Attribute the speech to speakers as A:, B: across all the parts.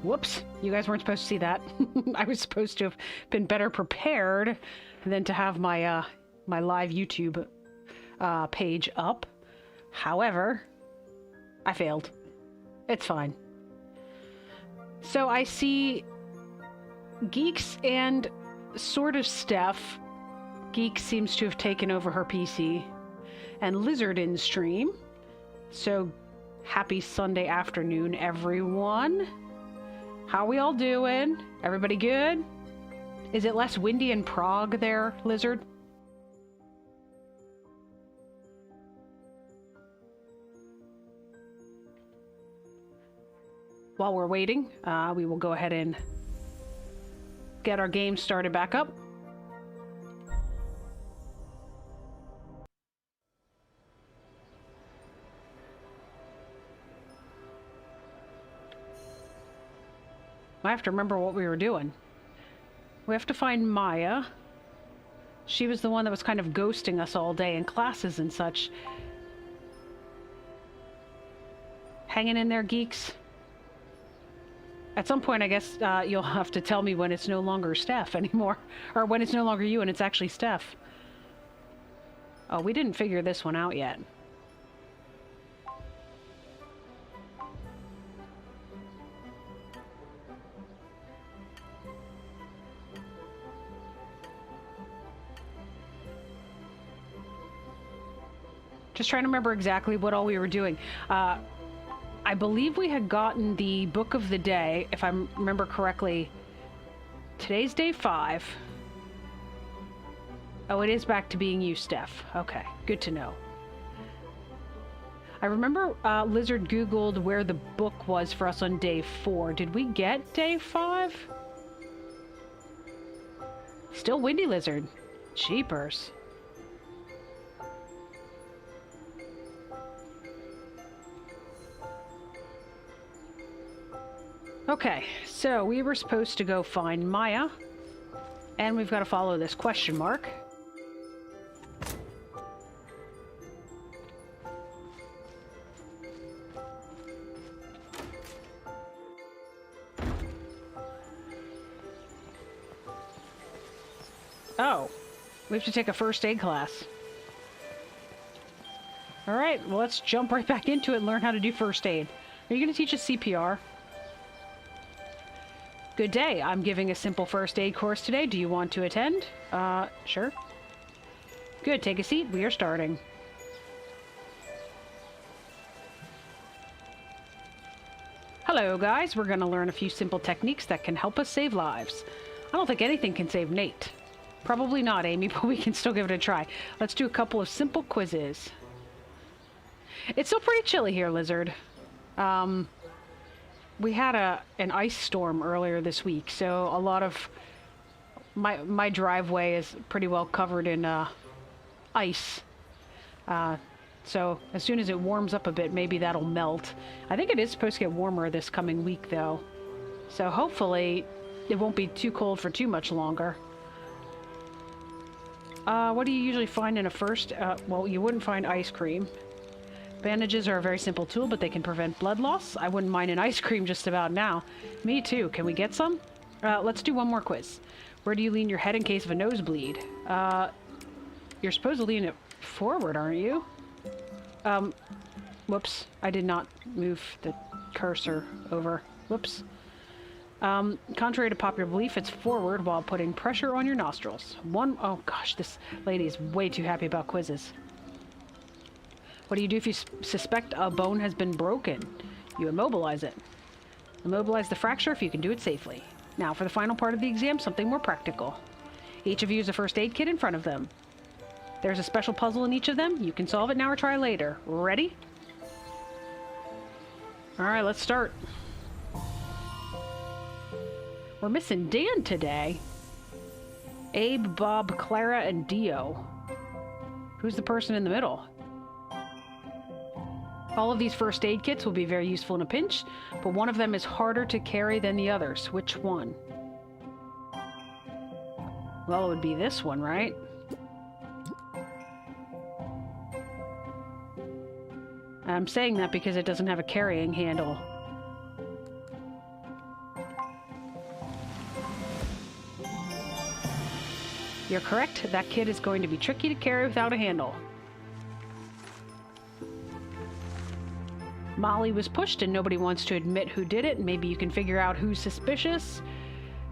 A: Whoops, you guys weren't supposed to see that. I was supposed to have been better prepared than to have my my live YouTube page up. However, I failed. It's fine. So I see Geeks and sort of Steph. Geek seems to have taken over her PC. And Lizard in stream. So happy Sunday afternoon, everyone. How we all doing? Everybody good? Is it less windy in Prague there, Lizard? While we're waiting, we will go ahead and get our game started back up. I have to remember what we were doing. We have to find Maya. She was the one that was kind of ghosting us all day in classes and such. Hanging in there, geeks. At some point, I guess you'll have to tell me when it's no longer Steph anymore. Or when it's no longer you and it's actually Steph. Oh, we didn't figure this one out yet. Just trying to remember exactly what all we were doing. I believe we had gotten the book of the day, if I remember correctly. Today's day 5. Oh, it is back to being you, Steph. Okay, good to know. I remember Lizard Googled where the book was for us on day 4. Did we get day 5? Still windy, Lizard. Jeepers. Okay, so we were supposed to go find Maya, and we've got to follow this question mark. Oh, we have to take a first aid class. Alright, well let's jump right back into it and learn how to do first aid. Are you going to teach us CPR? Good day. I'm giving a simple first aid course today. Do you want to attend? Sure. Good. Take a seat. We are starting. Hello, guys. We're going to learn a few simple techniques that can help us save lives. I don't think anything can save Nate. Probably not, Amy, but we can still give it a try. Let's do a couple of simple quizzes. It's still pretty chilly here, Lizard. We had an ice storm earlier this week, so a lot of my driveway is pretty well covered in ice. So as soon as it warms up a bit, maybe that'll melt. I think it is supposed to get warmer this coming week, though. So hopefully it won't be too cold for too much longer. What do you usually find in a first? Well, you wouldn't find ice cream. Bandages are a very simple tool, but they can prevent blood loss. I wouldn't mind an ice cream just about now. Me too. Can we get some? Let's do one more quiz. Where do you lean your head in case of a nosebleed? You're supposed to lean it forward, aren't you? Whoops. I did not move the cursor over. Whoops. Contrary to popular belief, it's forward while putting pressure on your nostrils. Oh gosh, this lady is way too happy about quizzes. What do you do if you suspect a bone has been broken? You immobilize it. Immobilize the fracture if you can do it safely. Now, for the final part of the exam, something more practical. Each of you has a first aid kit in front of them. There's a special puzzle in each of them. You can solve it now or try later. Ready? Alright, let's start. We're missing Dan today. Abe, Bob, Clara, and Dio. Who's the person in the middle? All of these first aid kits will be very useful in a pinch, but one of them is harder to carry than the others. Which one? Well, it would be this one, right? I'm saying that because it doesn't have a carrying handle. You're correct. That kid is going to be tricky to carry without a handle. Molly was pushed and nobody wants to admit who did it. Maybe you can figure out who's suspicious.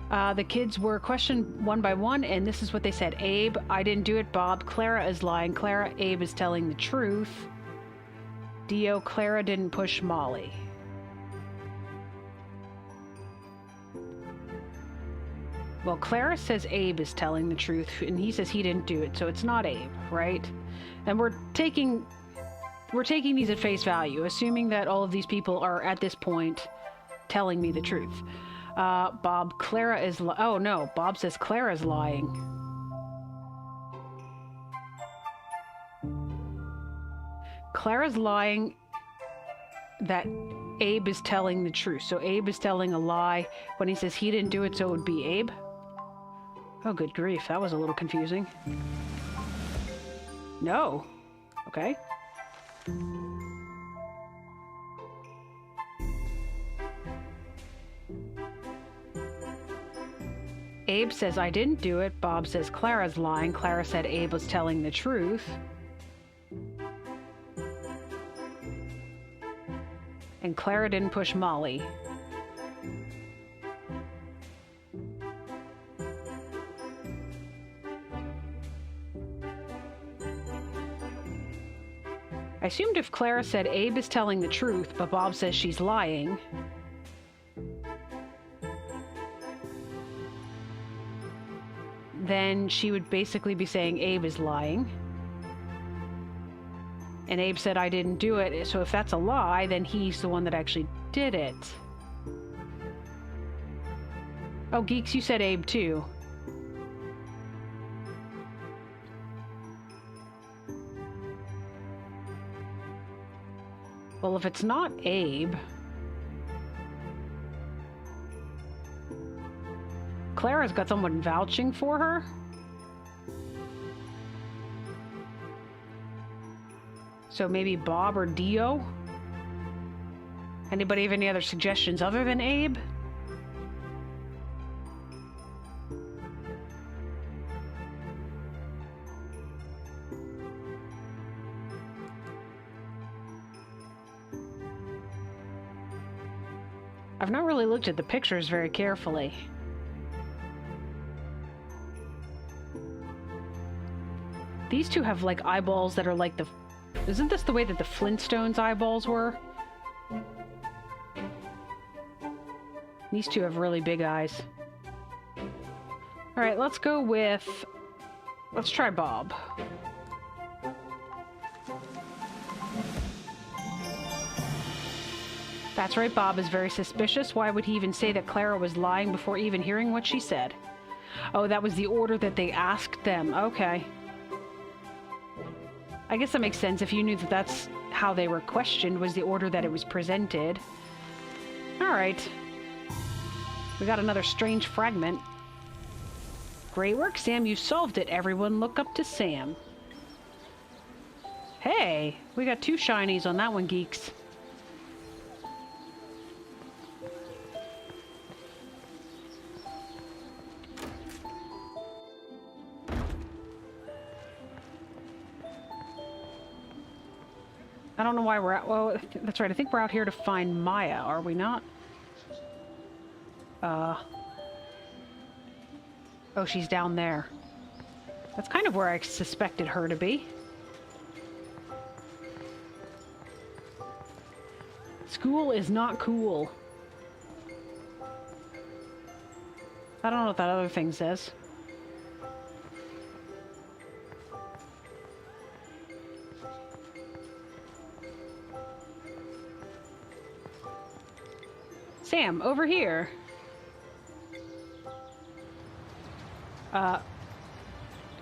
A: The kids were questioned one by one, and this is what they said. Abe, I didn't do it. Bob, Clara is lying. Clara, Abe is telling the truth. Dio, Clara didn't push Molly. Well, Clara says Abe is telling the truth, and he says he didn't do it, so it's not Abe, right? And we're taking these at face value, assuming that all of these people are, at this point, telling me the truth. Bob, Clara is... Oh, no. Bob says Clara's lying. Clara's lying that Abe is telling the truth. So Abe is telling a lie when he says he didn't do it, so it would be Abe. Oh, good grief. That was a little confusing. No. Okay. Abe says, I didn't do it. Bob says Clara's lying. Clara said Abe was telling the truth. And Clara didn't push Molly. I assumed if Clara said Abe is telling the truth, but Bob says she's lying, then she would basically be saying Abe is lying. And Abe said I didn't do it, so if that's a lie, then he's the one that actually did it. Oh, Geeks, you said Abe too. Well, if it's not Abe... Clara's got someone vouching for her? So maybe Bob or Dio? Anybody have any other suggestions other than Abe? I've not really looked at the pictures very carefully. These two have like eyeballs that are like the... Isn't this the way that the Flintstones eyeballs were? These two have really big eyes. Alright, let's go with... Let's try Bob. That's right, Bob is very suspicious. Why would he even say that Clara was lying before even hearing what she said? Oh, that was the order that they asked them. Okay. I guess that makes sense if you knew that that's how they were questioned, was the order that it was presented. Alright. We got another strange fragment. Great work, Sam. You solved it. Everyone look up to Sam. Hey, we got 2 shinies on that one, Geeks. I don't know why we're out. Well, that's right. I think we're out here to find Maya, are we not? Oh, she's down there. That's kind of where I suspected her to be. School is not cool. I don't know what that other thing says. Sam, over here.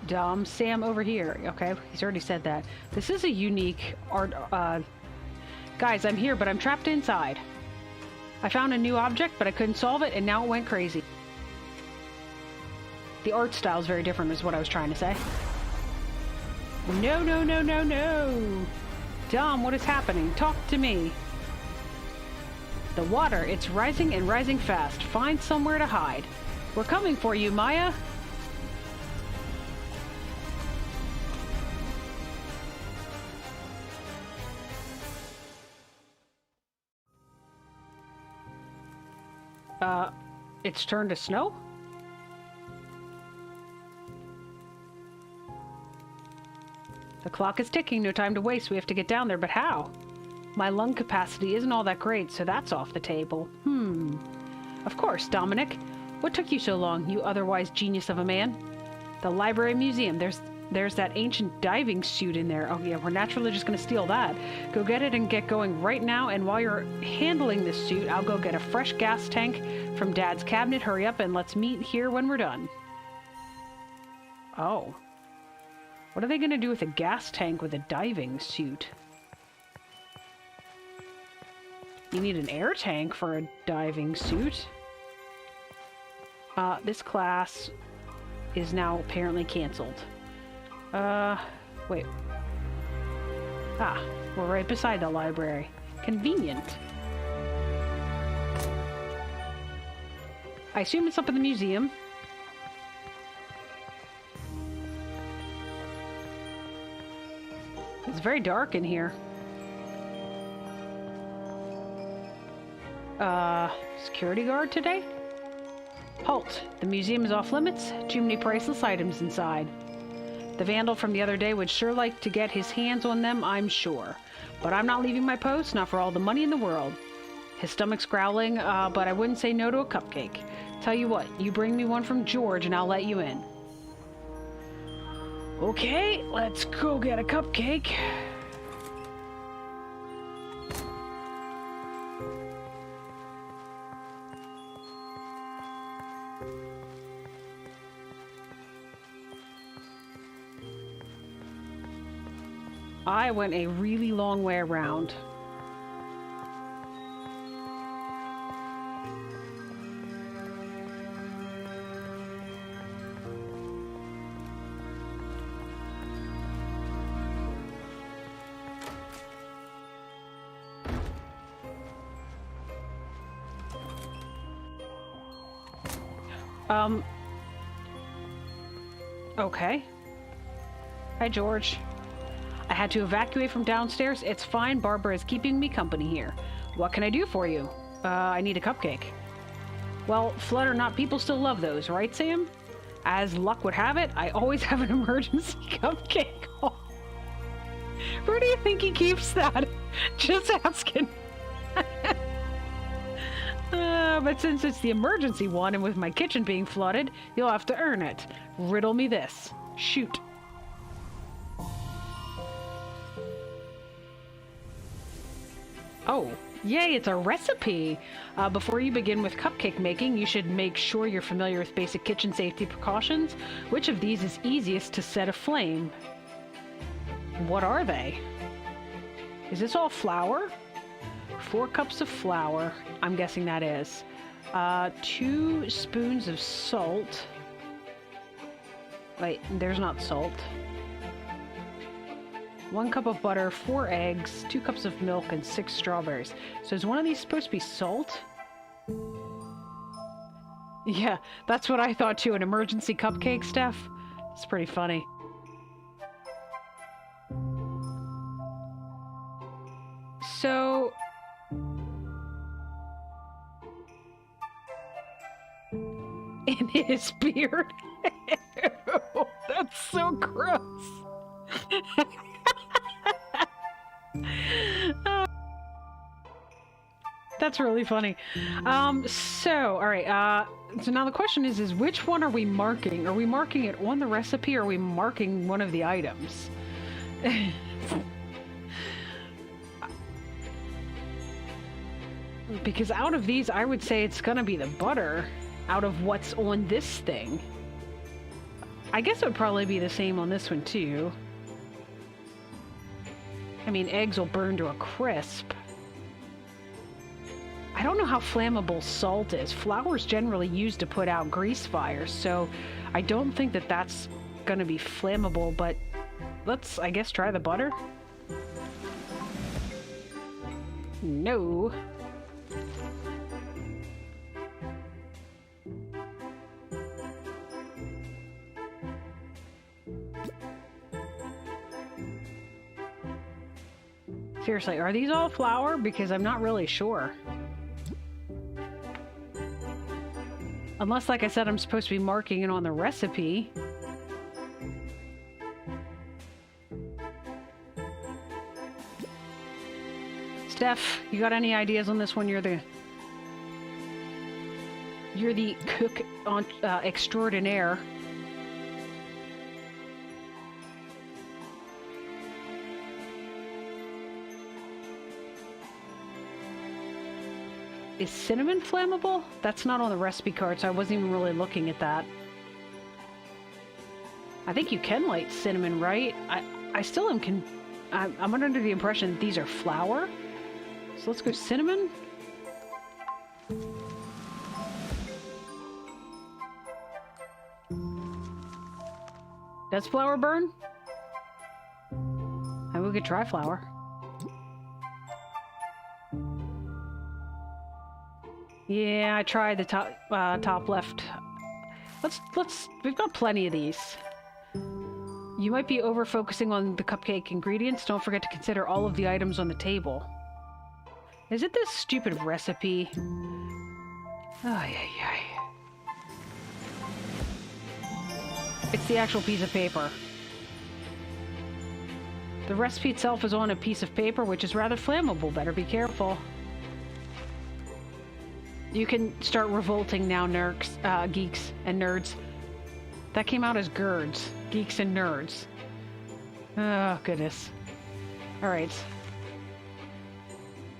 A: Dom, Sam, over here. Okay, he's already said that. This is a unique art... Guys, I'm here, but I'm trapped inside. I found a new object, but I couldn't solve it, and now it went crazy. The art style is very different, is what I was trying to say. No, no, no, no, no! Dom, what is happening? Talk to me. The water, it's rising and rising fast. Find somewhere to hide. We're coming for you, Maya. It's turned to snow? The clock is ticking, no time to waste. We have to get down there, but how? My lung capacity isn't all that great, so that's off the table. Of course, Dominic. What took you so long, you otherwise genius of a man? The library museum. There's that ancient diving suit in there. Oh yeah, we're naturally just gonna steal that. Go get it and get going right now, and while you're handling this suit, I'll go get a fresh gas tank from Dad's cabinet. Hurry up and let's meet here when we're done. Oh. What are they gonna do with a gas tank with a diving suit? You need an air tank for a diving suit. This class is now apparently canceled. Wait. Ah, we're right beside the library. Convenient. I assume it's up in the museum. It's very dark in here. Security guard today? Halt! The museum is off limits. Too many priceless items inside. The vandal from the other day would sure like to get his hands on them, I'm sure. But I'm not leaving my post, not for all the money in the world. His stomach's growling, but I wouldn't say no to a cupcake. Tell you what, you bring me one from George and I'll let you in. Okay, let's go get a cupcake. I went a really long way around. Okay. Hi, George. I had to evacuate from downstairs. It's fine. Barbara is keeping me company here. What can I do for you? I need a cupcake. Well, flood or not, people still love those, right, Sam? As luck would have it, I always have an emergency cupcake. Where do you think he keeps that? Just asking. But since it's the emergency one, and with my kitchen being flooded, you'll have to earn it. Riddle me this. Shoot. Oh, yay, it's a recipe! Before you begin with cupcake making, you should make sure you're familiar with basic kitchen safety precautions. Which of these is easiest to set aflame? What are they? Is this all flour? 4 cups of flour. I'm guessing that is. 2 spoons of salt. Wait, there's not salt. 1 cup of butter, 4 eggs, 2 cups of milk, and 6 strawberries. So is one of these supposed to be salt? Yeah, that's what I thought too. An emergency cupcake, Steph? It's pretty funny. So... in his beard? Ew, that's so gross. That's really funny. So, alright, so now the question is which one are we marking? Are we marking it on the recipe, or are we marking one of the items? Because out of these, I would say it's gonna be the butter, out of what's on this thing. I guess it would probably be the same on this one, too. I mean, eggs will burn to a crisp. I don't know how flammable salt is. Flour is generally used to put out grease fires, so I don't think that that's gonna be flammable, but let's, I guess, try the butter? No. Seriously, are these all flour? Because I'm not really sure. Unless, like I said, I'm supposed to be marking it on the recipe. Steph, you got any ideas on this one? You're the cook on extraordinaire. Is cinnamon flammable? That's not on the recipe card, so I wasn't even really looking at that. I think you can light cinnamon, right? I still am I'm under the impression that these are flour. So let's go cinnamon. Does flour burn? Maybe we could try flour. Yeah, I tried the top left. We've got plenty of these. You might be over-focusing on the cupcake ingredients. Don't forget to consider all of the items on the table. Is it this stupid recipe? Ay, ay, ay. It's the actual piece of paper. The recipe itself is on a piece of paper, which is rather flammable. Better be careful. You can start revolting now, nerds, geeks and nerds. That came out as GERDs. Geeks and nerds. Oh, goodness. Alright.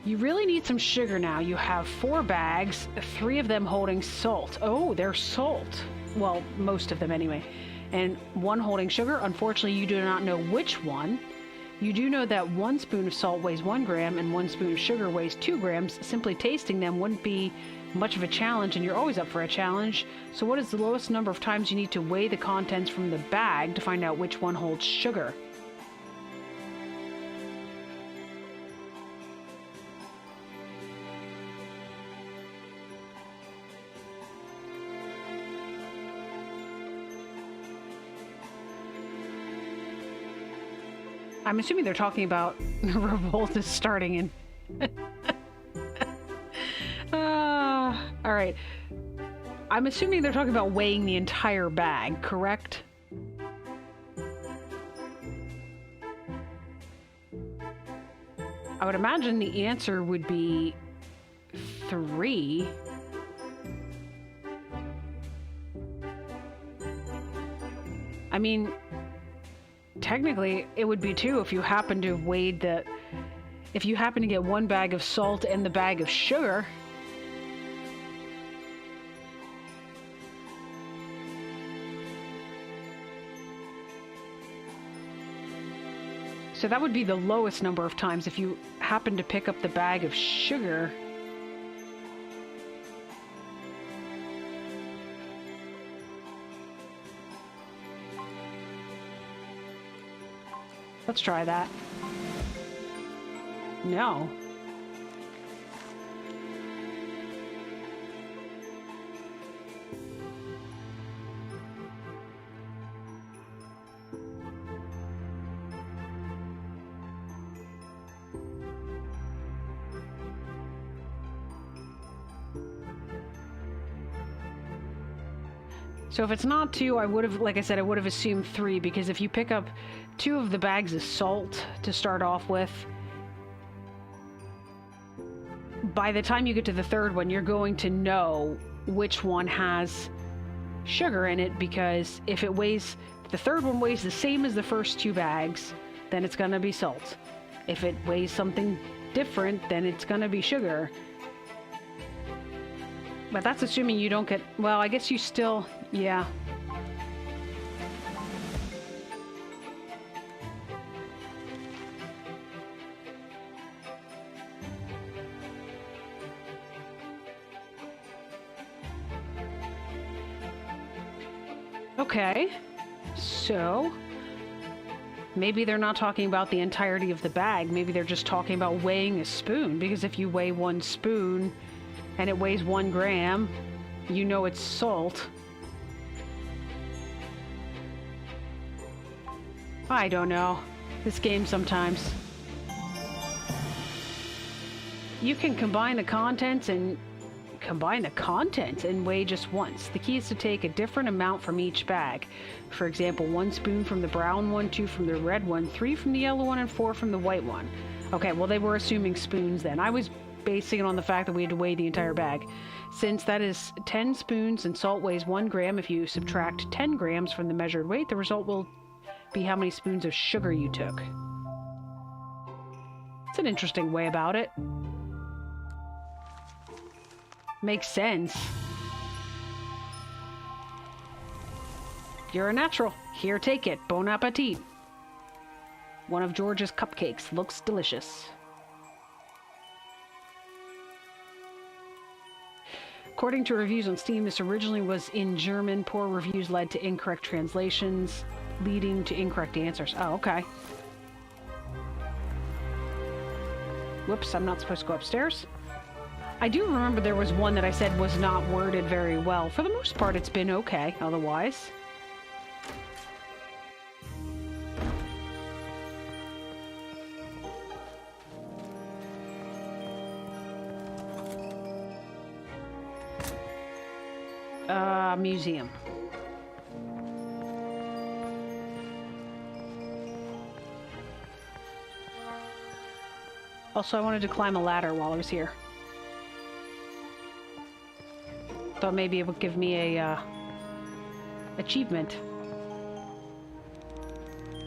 A: You really need some sugar now. You have 4 bags, 3 of them holding salt. Oh, they're salt. Well, most of them anyway. And 1 holding sugar. Unfortunately, you do not know which one. You do know that 1 spoon of salt weighs 1 gram and 1 spoon of sugar weighs 2 grams. Simply tasting them wouldn't be much of a challenge, and you're always up for a challenge. So what is the lowest number of times you need to weigh the contents from the bag to find out which one holds sugar? I'm assuming they're talking about revolt is starting in... all right. I'm assuming they're talking about weighing the entire bag, correct? I would imagine the answer would be 3. I mean, technically, it would be 2 if you happen to have weighed the... If you happen to get 1 bag of salt and the bag of sugar... So that would be the lowest number of times if you happen to pick up the bag of sugar. Let's try that. No. So if it's not 2, I would have, like I said, I would have assumed 3, because if you pick up 2 of the bags of salt to start off with, by the time you get to the 3rd one, you're going to know which one has sugar in it, because if it weighs, if the 3rd one weighs the same as the first 2 bags, then it's going to be salt. If it weighs something different, then it's going to be sugar. But that's assuming you don't get... Well, I guess you still... Yeah. Okay. So... maybe they're not talking about the entirety of the bag. Maybe they're just talking about weighing a spoon. Because if you weigh 1 spoon... and it weighs 1 gram, you know it's salt. I don't know. This game sometimes. You can combine the contents and combine the contents and weigh just once. The key is to take a different amount from each bag. For example, 1 spoon from the brown one, 2 from the red one, 3 from the yellow one, and 4 from the white one. Okay, well, they were assuming spoons then. I was basing it on the fact that we had to weigh the entire bag. Since that is 10 spoons and salt weighs 1 gram, if you subtract 10 grams from the measured weight, the result will be how many spoons of sugar you took. It's an interesting way about it. Makes sense. You're a natural. Here, take it. Bon appetit. One of George's cupcakes. Looks delicious. According to reviews on Steam, this originally was in German. Poor reviews led to incorrect translations, leading to incorrect answers. Oh, okay. Whoops, I'm not supposed to go upstairs. I do remember there was one that I said was not worded very well. For the most part, it's been okay, otherwise. Museum. Also, I wanted to climb a ladder while I was here. Thought maybe it would give me a achievement.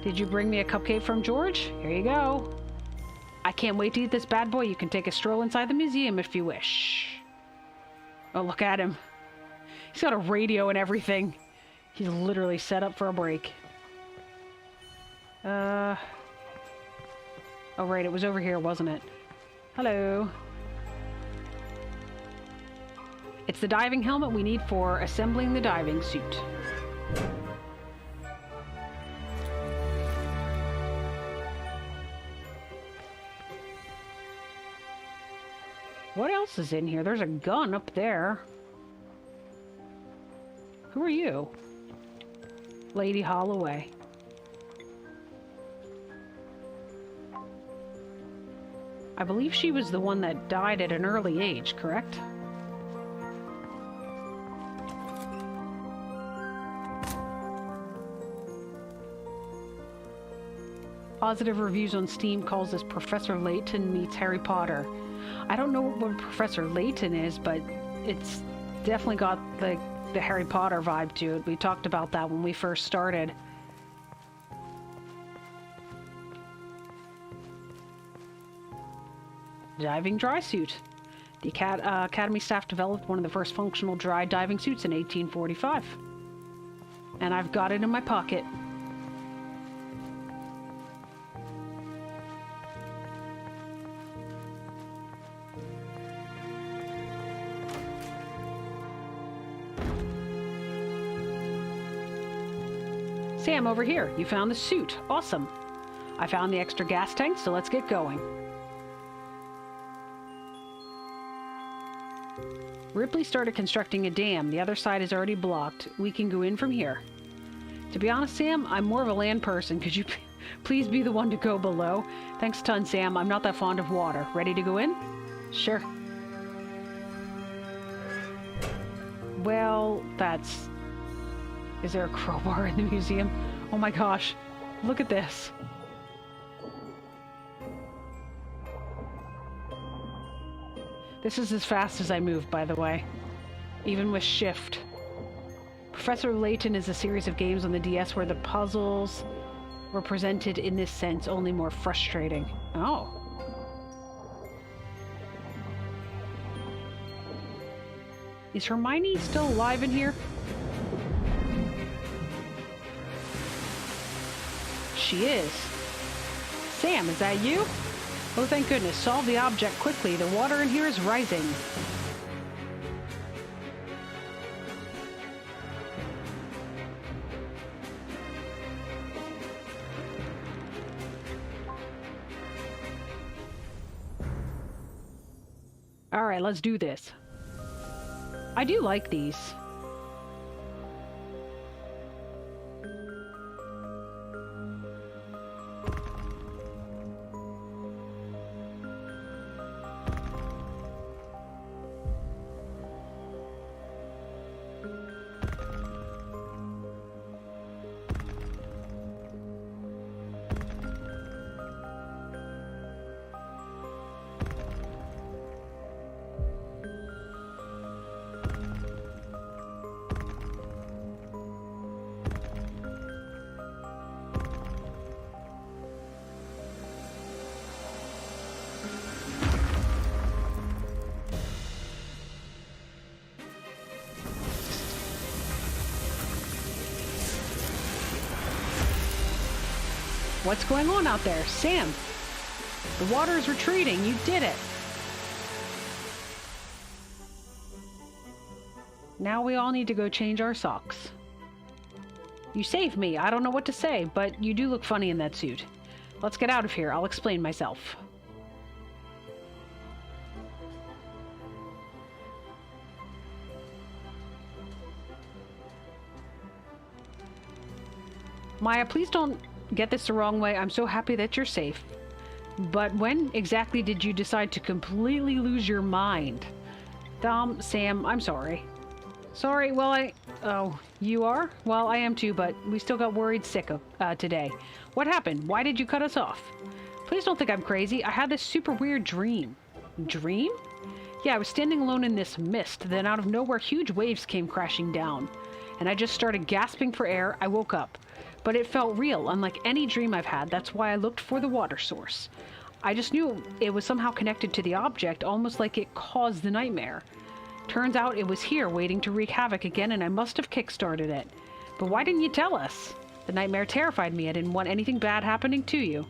A: Did you bring me a cupcake from George? Here you go. I can't wait to eat this bad boy. You can take a stroll inside the museum if you wish. Oh, look at him. He's got a radio and everything. He's literally set up for a break. Oh, right. It was over here, wasn't it? Hello. It's the diving helmet we need for assembling the diving suit. What else is in here? There's a gun up there. Who are you? Lady Holloway. I believe she was the one that died at an early age, correct? Positive reviews on Steam calls this Professor Layton meets Harry Potter. I don't know what Professor Layton is, but it's definitely got the Harry Potter vibe to it. We talked about that when we first started. Diving dry suit. The Academy staff developed one of the first functional dry diving suits in 1845. And I've got it in my pocket. Sam, over here. You found the suit. Awesome. I found the extra gas tank, so let's get going. Ripley started constructing a dam. The other side is already blocked. We can go in from here. To be honest, Sam, I'm more of a land person. Could you please be the one to go below? Thanks a ton, Sam. I'm not that fond of water. Ready to go in? Sure. Well, that's... Is there a crowbar in the museum? Oh my gosh. Look at this. This is as fast as I move, by the way. Even with shift. Professor Layton is a series of games on the DS where the puzzles were presented in this sense, only more frustrating. Oh. Is Hermione still alive in here? She is. Sam, is that you? Oh, thank goodness. Solve the object quickly. The water in here is rising. All right, let's do this. I do like these. What's going on out there? Sam, the water is retreating. You did it. Now we all need to go change our socks. You saved me. I don't know what to say, but you do look funny in that suit. Let's get out of here. I'll explain myself. Maya, please don't get this the wrong way. I'm so happy that you're safe. But when exactly did you decide to completely lose your mind? Sam, I'm sorry. Sorry, well, Oh, you are? Well, I am too, but we still got worried sick today. What happened? Why did you cut us off? Please don't think I'm crazy. I had this super weird dream. Dream? Yeah, I was standing alone in this mist. Then out of nowhere, huge waves came crashing down. And I just started gasping for air. I woke up. But it felt real, unlike any dream I've had. That's why I looked for the water source. I just knew it was somehow connected to the object, almost like it caused the nightmare. Turns out it was here, waiting to wreak havoc again, and I must have kick-started it. But why didn't you tell us? The nightmare terrified me. I didn't want anything bad happening to you.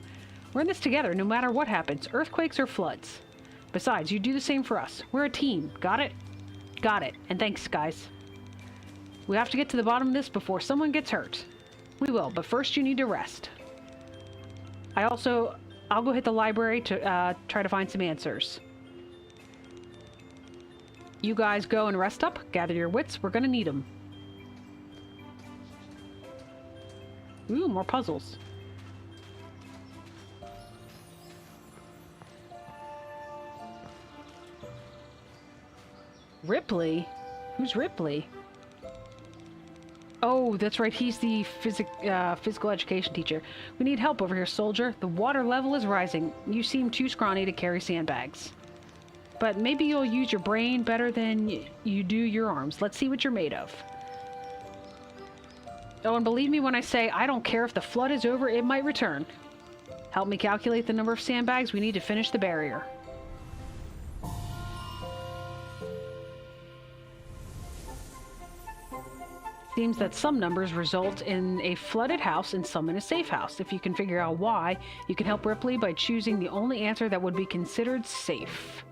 A: We're in this together, no matter what happens, earthquakes or floods. Besides, you do the same for us. We're a team. Got it? Got it. And thanks, guys. We have to get to the bottom of this before someone gets hurt. We will, but first you need to rest. I'll go hit the library to try to find some answers. You guys go and rest up. Gather your wits. We're gonna need them. Ooh, more puzzles. Ripley? Who's Ripley? Oh, that's right. He's the physical education teacher. We need help over here, soldier. The water level is rising. You seem too scrawny to carry sandbags. But maybe you'll use your brain better than you do your arms. Let's see what you're made of. Oh, and believe me when I say I don't care if the flood is over, it might return. Help me calculate the number of sandbags we need to finish the barrier. Seems that some numbers result in a flooded house and some in a safe house. If you can figure out why, you can help Ripley by choosing the only answer that would be considered safe.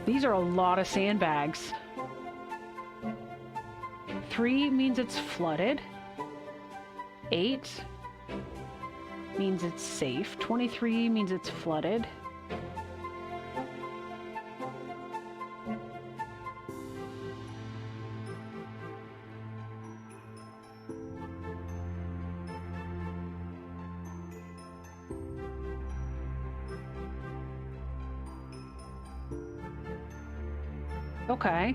A: These are a lot of sandbags. 3 means it's flooded. 8 means it's safe. 23 means it's flooded. Okay.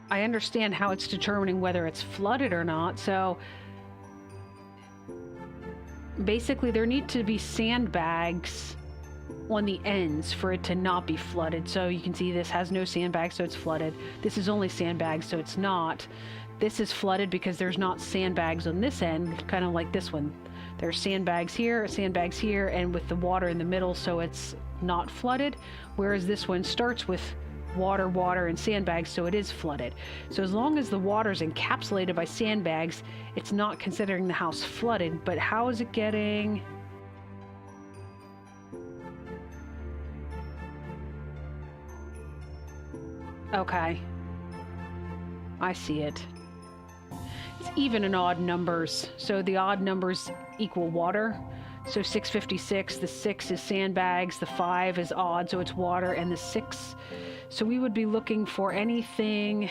A: I understand how it's determining whether it's flooded or not, so basically there need to be sandbags on the ends for it to not be flooded. So you can see this has no sandbags, so it's flooded. This is only sandbags, so it's not. This is flooded because there's not sandbags on this end, kind of like this one. There's sandbags here, and with the water in the middle, so it's not flooded. Whereas this one starts with water, water, and sandbags, so it is flooded. So as long as the water is encapsulated by sandbags, it's not considering the house flooded. But how is it getting... Okay. I see it. It's even and odd numbers. So the odd numbers equal water. So 656, the 6 is sandbags, the 5 is odd, so it's water, and the 6... So we would be looking for anything...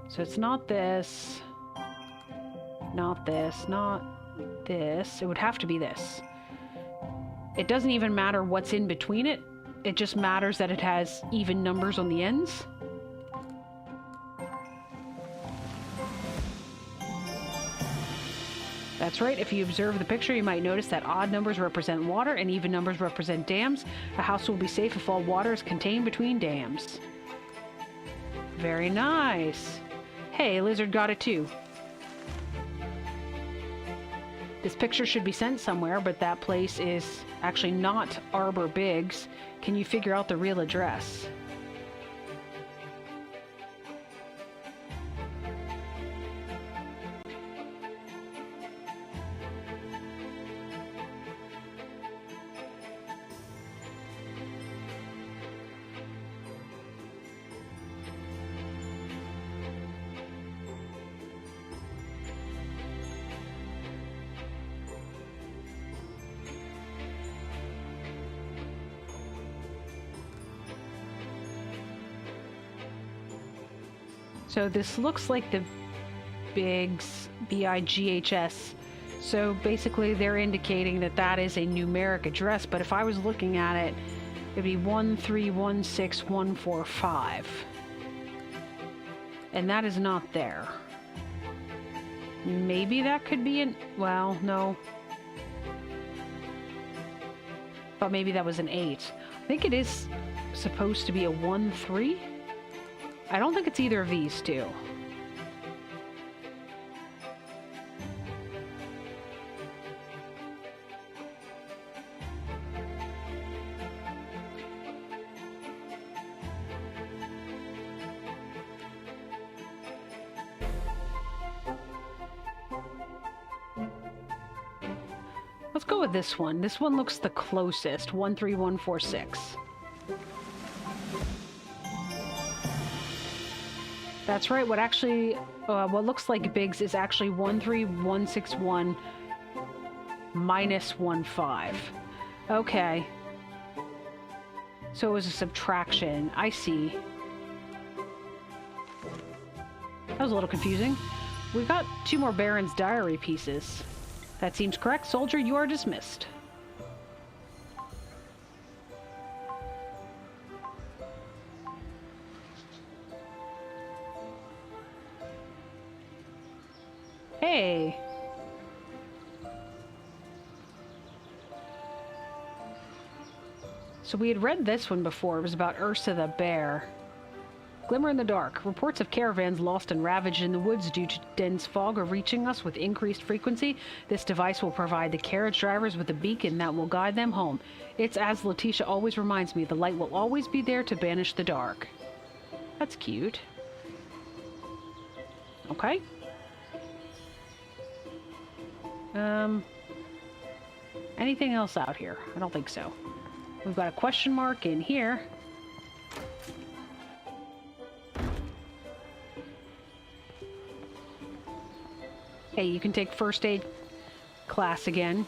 A: So it's not this, not this, not this. It would have to be this. It doesn't even matter what's in between it. It just matters that it has even numbers on the ends. That's right, if you observe the picture, you might notice that odd numbers represent water and even numbers represent dams. A house will be safe if all water is contained between dams. Very nice. Hey, Lizard got it too. This picture should be sent somewhere, but that place is actually not Arbor Biggs. Can you figure out the real address? So this looks like the Bigs, BIGHS. So basically they're indicating that that is a numeric address, but if I was looking at it, it'd be 1316145. And that is not there. Maybe that could be an... well, no. But maybe that was an 8. I think it is supposed to be a 1-3. I don't think it's either of these two. Let's go with this one. This one looks the closest. 13146. That's right. What actually, what looks like Biggs is actually 13161 minus 15. Okay. So it was a subtraction. I see. That was a little confusing. We got 2 more Baron's Diary pieces. That seems correct. Soldier, you are dismissed. Hey. So we had read this one before. It was about Ursa the bear. Glimmer in the dark. Reports of caravans lost and ravaged in the woods due to dense fog are reaching us with increased frequency. This device will provide the carriage drivers with a beacon that will guide them home. It's as Letitia always reminds me, the light will always be there to banish the dark. That's cute. Okay. Anything else out here? I don't think so. We've got a question mark in here. Hey, you can take first aid class again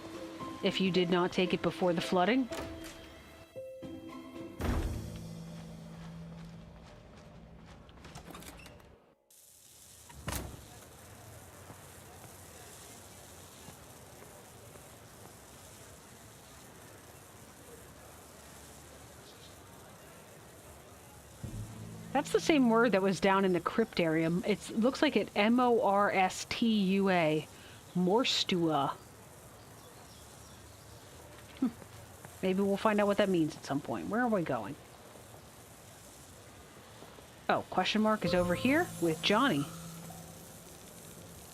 A: if you did not take it before the flooding. That's the same word that was down in the crypt area. It looks like it Morstua. Morstua. Maybe we'll find out what that means at some point. Where are we going? Oh, question mark is over here with Johnny.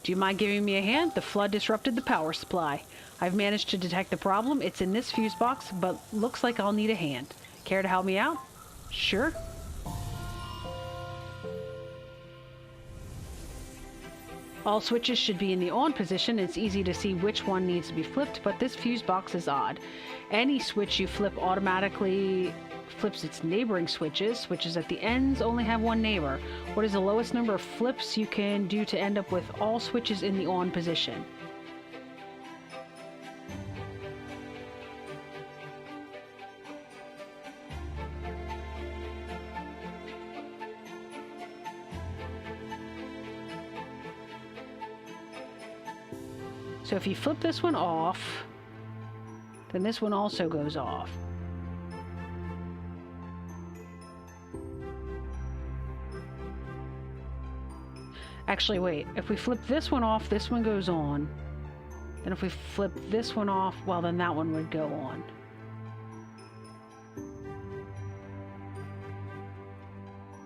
A: Do you mind giving me a hand? The flood disrupted the power supply. I've managed to detect the problem. It's in this fuse box, but looks like I'll need a hand. Care to help me out? Sure. All switches should be in the on position. It's easy to see which one needs to be flipped, but this fuse box is odd. Any switch you flip automatically flips its neighboring switches. Switches at the ends only have one neighbor. What is the lowest number of flips you can do to end up with all switches in the on position? So if you flip this one off, then this one also goes off. Actually, wait. If we flip this one off, this one goes on. Then if we flip this one off, well, then that one would go on.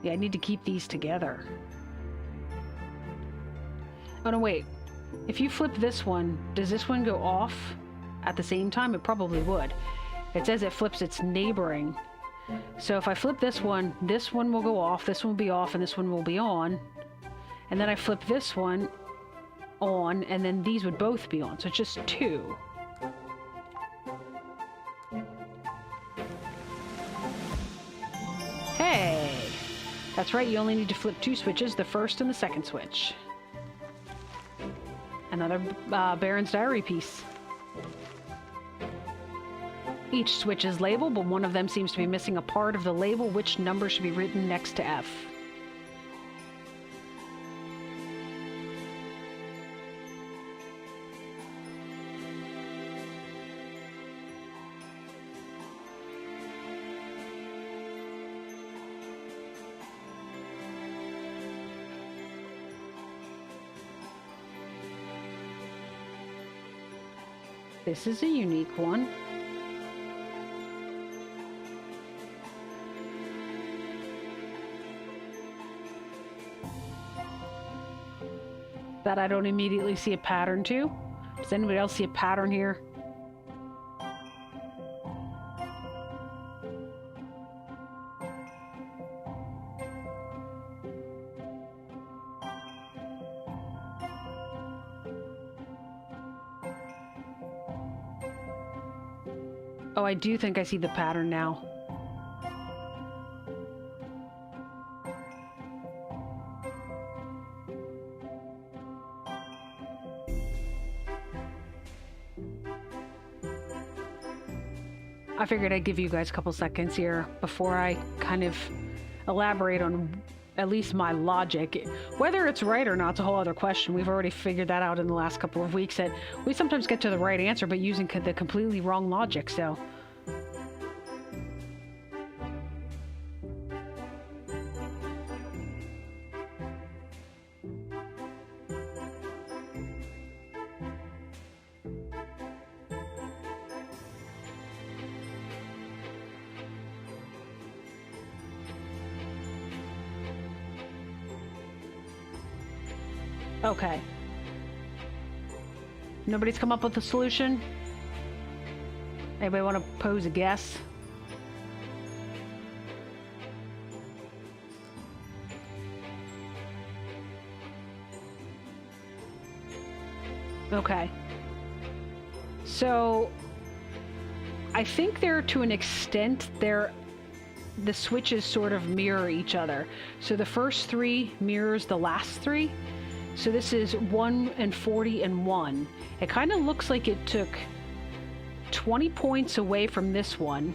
A: Yeah, I need to keep these together. Oh, no, wait. If you flip this one, does this one go off at the same time? It probably would. It says it flips its neighboring. So if I flip this one will go off, this one will be off, and this one will be on. And then I flip this one on, and then these would both be on. So it's just 2. Hey! That's right, you only need to flip 2 switches, the first and the second switch. Another Baron's Diary piece. Each switch is labeled, but one of them seems to be missing a part of the label. Which number should be written next to F? This is a unique one. That I don't immediately see a pattern to. Does anybody else see a pattern here? Oh, I do think I see the pattern now. I figured I'd give you guys a couple seconds here before I kind of elaborate on at least my logic. Whether it's right or not is a whole other question. We've already figured that out in the last couple of weeks, that we sometimes get to the right answer but using the completely wrong logic, so... Okay. Nobody's come up with a solution? Anybody want to pose a guess? Okay. So, I think to an extent, the switches sort of mirror each other. So the first three mirrors the last three. So this is 1 and 40 and 1. It kind of looks like it took 20 points away from this one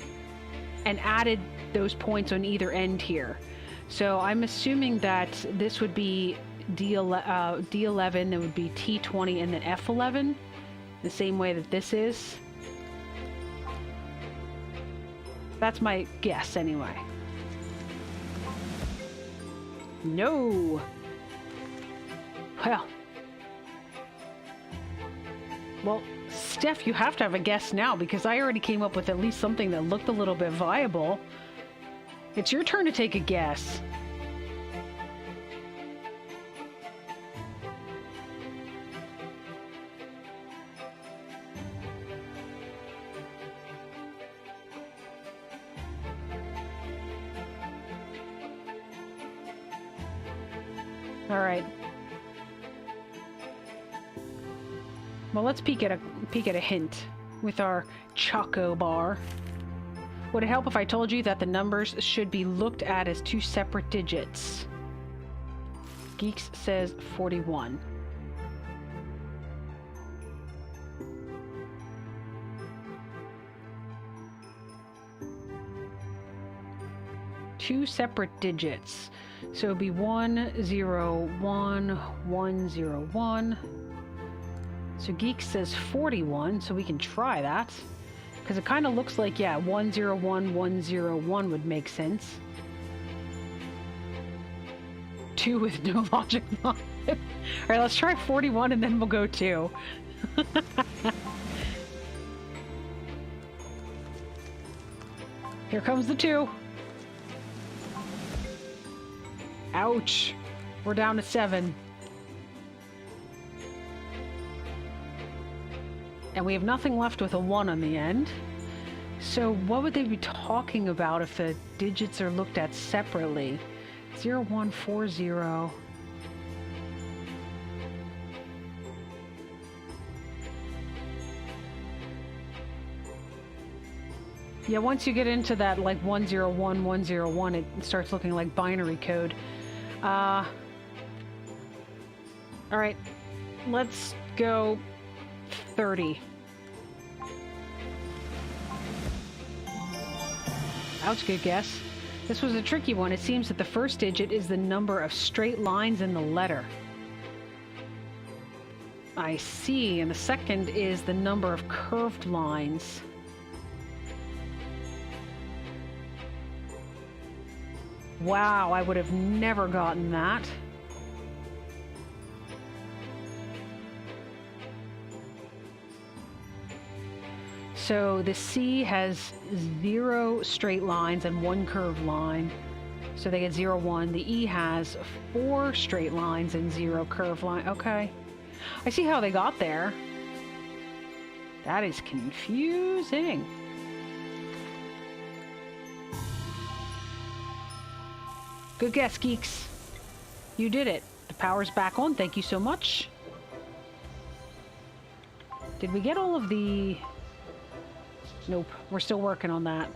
A: and added those points on either end here. So I'm assuming that this would be D11, it would be T20 and then F11, the same way that this is. That's my guess anyway. No! Well, Steph, you have to have a guess now because I already came up with at least something that looked a little bit viable. It's your turn to take a guess. All right. Well, let's peek at a hint with our Choco Bar. Would it help if I told you that the numbers should be looked at as two separate digits? Geeks says 41. Two separate digits. So it'd be 101, 101. So Geek says 41, so we can try that. Because it kind of looks like, yeah, 101, 101 would make sense. 2 with no logic behind it. Alright, let's try 41 and then we'll go 2. Here comes the 2. Ouch. We're down to 7. And we have nothing left with a 1 on the end. So what would they be talking about if the digits are looked at separately? 0140. Yeah, once you get into that like 101, 101, it starts looking like binary code. All right, let's go 30. That was a good guess. This was a tricky one. It seems that the first digit is the number of straight lines in the letter. I see. And the second is the number of curved lines. Wow, I would have never gotten that. So the C has 0 straight lines and 1 curved line. So they get 0, 1. The E has 4 straight lines and 0 curved line. Okay. I see how they got there. That is confusing. Good guess, geeks. You did it. The power's back on. Thank you so much. Did we get all of the... Nope. We're still working on that.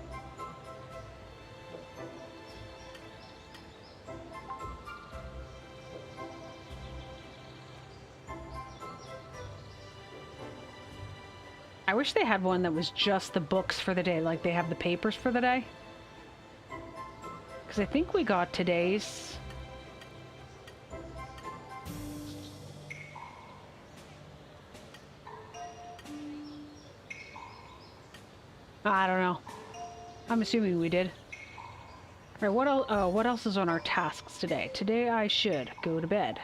A: I wish they had one that was just the books for the day, like they have the papers for the day. Because I think we got today's... I don't know. I'm assuming we did. All right, what else is on our tasks today? Today I should go to bed.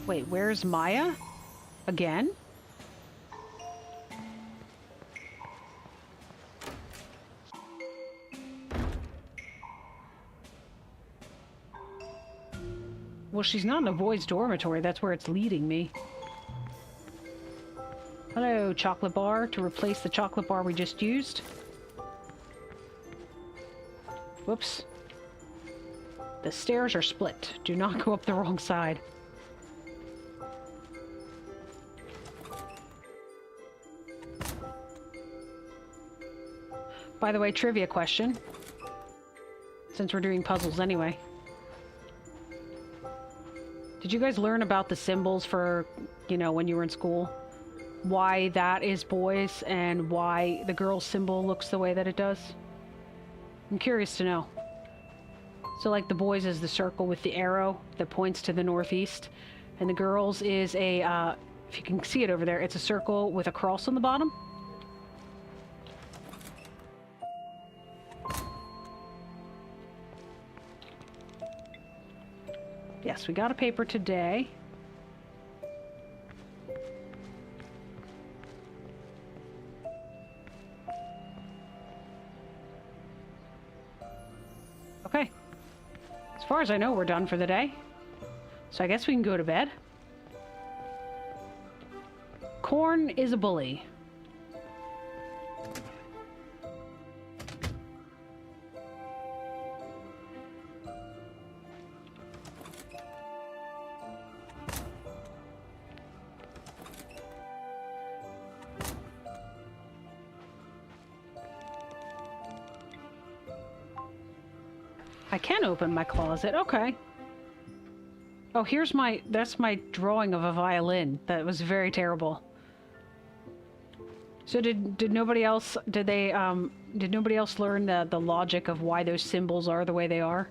A: Wait, where's Maya? Again? Well, she's not in the boys' dormitory. That's where it's leading me. Hello, chocolate bar. To replace the chocolate bar we just used. Whoops. The stairs are split. Do not go up the wrong side. By the way, trivia question. Since we're doing puzzles anyway. Did you guys learn about the symbols for, you know, when you were in school? Why that is boys and why the girl's symbol looks the way that it does? I'm curious to know. So like the boys is the circle with the arrow that points to the northeast. And the girls is a, if you can see it over there, it's a circle with a cross on the bottom. Yes, we got a paper today. Okay. As far as I know, we're done for the day. So I guess we can go to bed. Corn is a bully. I can open my closet. Okay. Oh, here's my... That's my drawing of a violin. That was very terrible. So did nobody else... Did nobody else learn the logic of why those symbols are the way they are?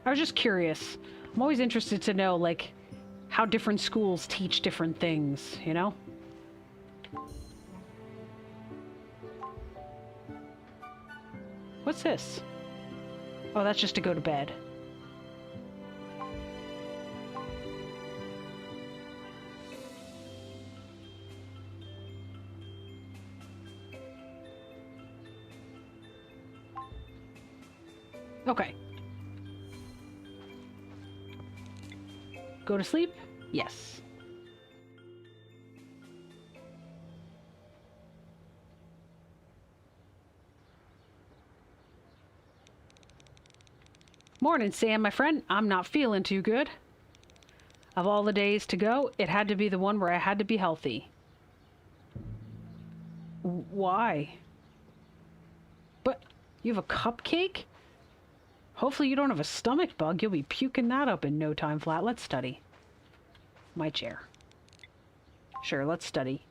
A: I was just curious. I'm always interested to know, like, how different schools teach different things, you know? What's this? Oh, that's just to go to bed. Okay. Go to sleep? Yes. Morning, Sam, my friend. I'm not feeling too good. Of all the days to go, it had to be the one where I had to be healthy. Why? But you have a cupcake? Hopefully you don't have a stomach bug. You'll be puking that up in no time flat. Let's study. My chair. Sure, let's study.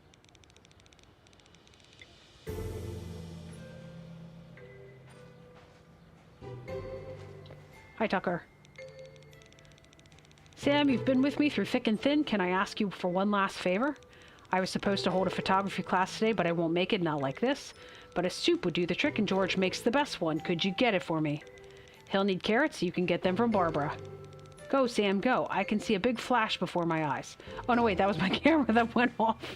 A: Hi, Tucker. Sam, you've been with me through thick and thin. Can I ask you for one last favor? I was supposed to hold a photography class today, but I won't make it, not like this. But a soup would do the trick, and George makes the best one. Could you get it for me? He'll need carrots. You can get them from Barbara. Go, Sam, go. I can see a big flash before my eyes. Oh, no, wait, that was my camera that went off.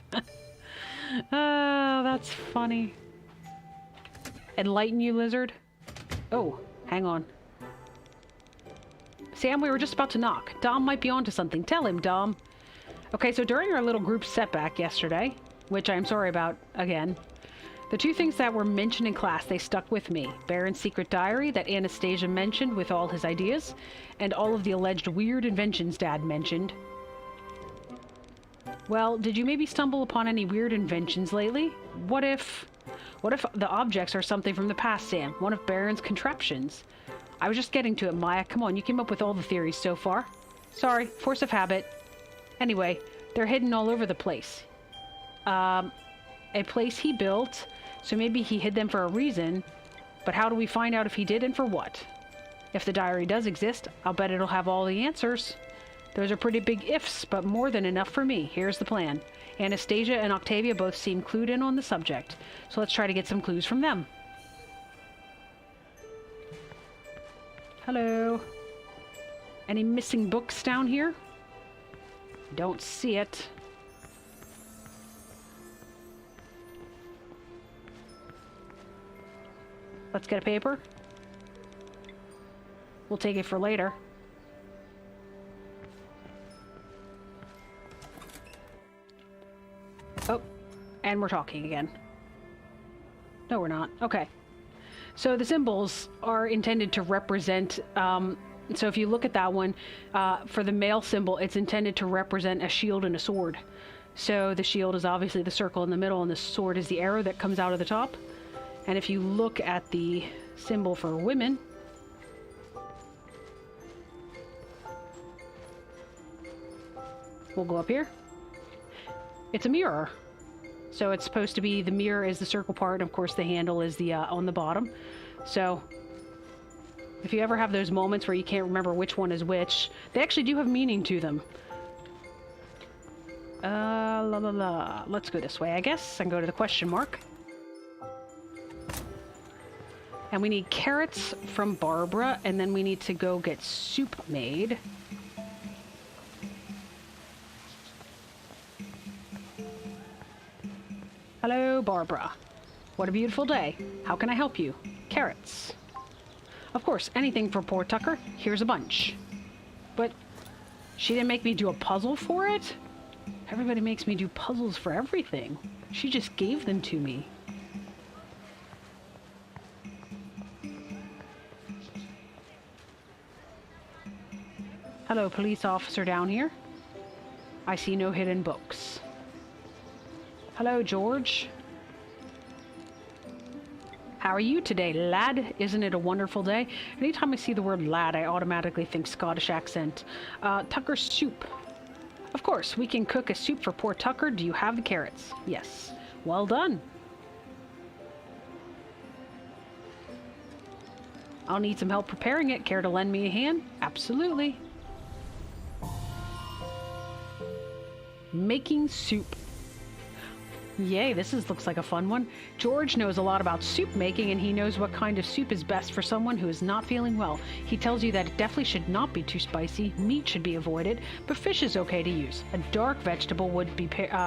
A: Oh, that's funny. Enlighten you, lizard? Oh, hang on. Sam, we were just about to knock. Dom might be onto something. Tell him, Dom. Okay, so during our little group setback yesterday, which I'm sorry about again, the two things that were mentioned in class, they stuck with me. Baron's secret diary that Anastasia mentioned with all his ideas, and all of the alleged weird inventions Dad mentioned. Well, did you maybe stumble upon any weird inventions lately? What if the objects are something from the past, Sam? One of Baron's contraptions? I was just getting to it, Maya. Come on, you came up with all the theories so far. Sorry, force of habit. Anyway, they're hidden all over the place. A place he built, so maybe he hid them for a reason, but how do we find out if he did and for what? If the diary does exist, I'll bet it'll have all the answers. Those are pretty big ifs, but more than enough for me. Here's the plan. Anastasia and Octavia both seem clued in on the subject, so let's try to get some clues from them. Hello. Any missing books down here? Don't see it. Let's get a paper. We'll take it for later. Oh, and we're talking again. No, we're not. Okay. So the symbols are intended to represent, so if you look at that one, for the male symbol, it's intended to represent a shield and a sword. So the shield is obviously the circle in the middle, and the sword is the arrow that comes out of the top. And if you look at the symbol for women, we'll go up here. It's a mirror. So it's supposed to be the mirror is the circle part, and of course the handle is the on the bottom. So if you ever have those moments where you can't remember which one is which, they actually do have meaning to them. Let's go this way, I guess, and go to the question mark. And we need carrots from Barbara, and then we need to go get soup made. Hello, Barbara. What a beautiful day. How can I help you? Carrots. Of course, anything for poor Tucker. Here's a bunch. But she didn't make me do a puzzle for it? Everybody makes me do puzzles for everything. She just gave them to me. Hello, police officer down here. I see no hidden books. Hello, George. How are you today, lad? Isn't it a wonderful day? Anytime I see the word lad, I automatically think Scottish accent. Tucker's soup. Of course, we can cook a soup for poor Tucker. Do you have the carrots? Yes. Well done. I'll need some help preparing it. Care to lend me a hand? Absolutely. Making soup. Yay, looks like a fun one. George knows a lot about soup making, and he knows what kind of soup is best for someone who is not feeling well. He tells you that it definitely should not be too spicy, meat should be avoided, but fish is okay to use. A dark vegetable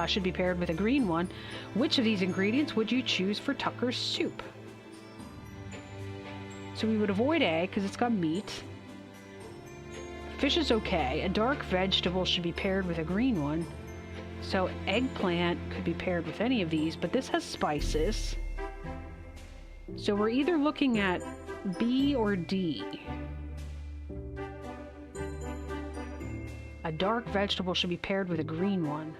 A: should be paired with a green one. Which of these ingredients would you choose for Tucker's soup? So we would avoid egg because it's got meat. Fish is okay. A dark vegetable should be paired with a green one. So eggplant could be paired with any of these, but this has spices. So we're either looking at B or D. A dark vegetable should be paired with a green one.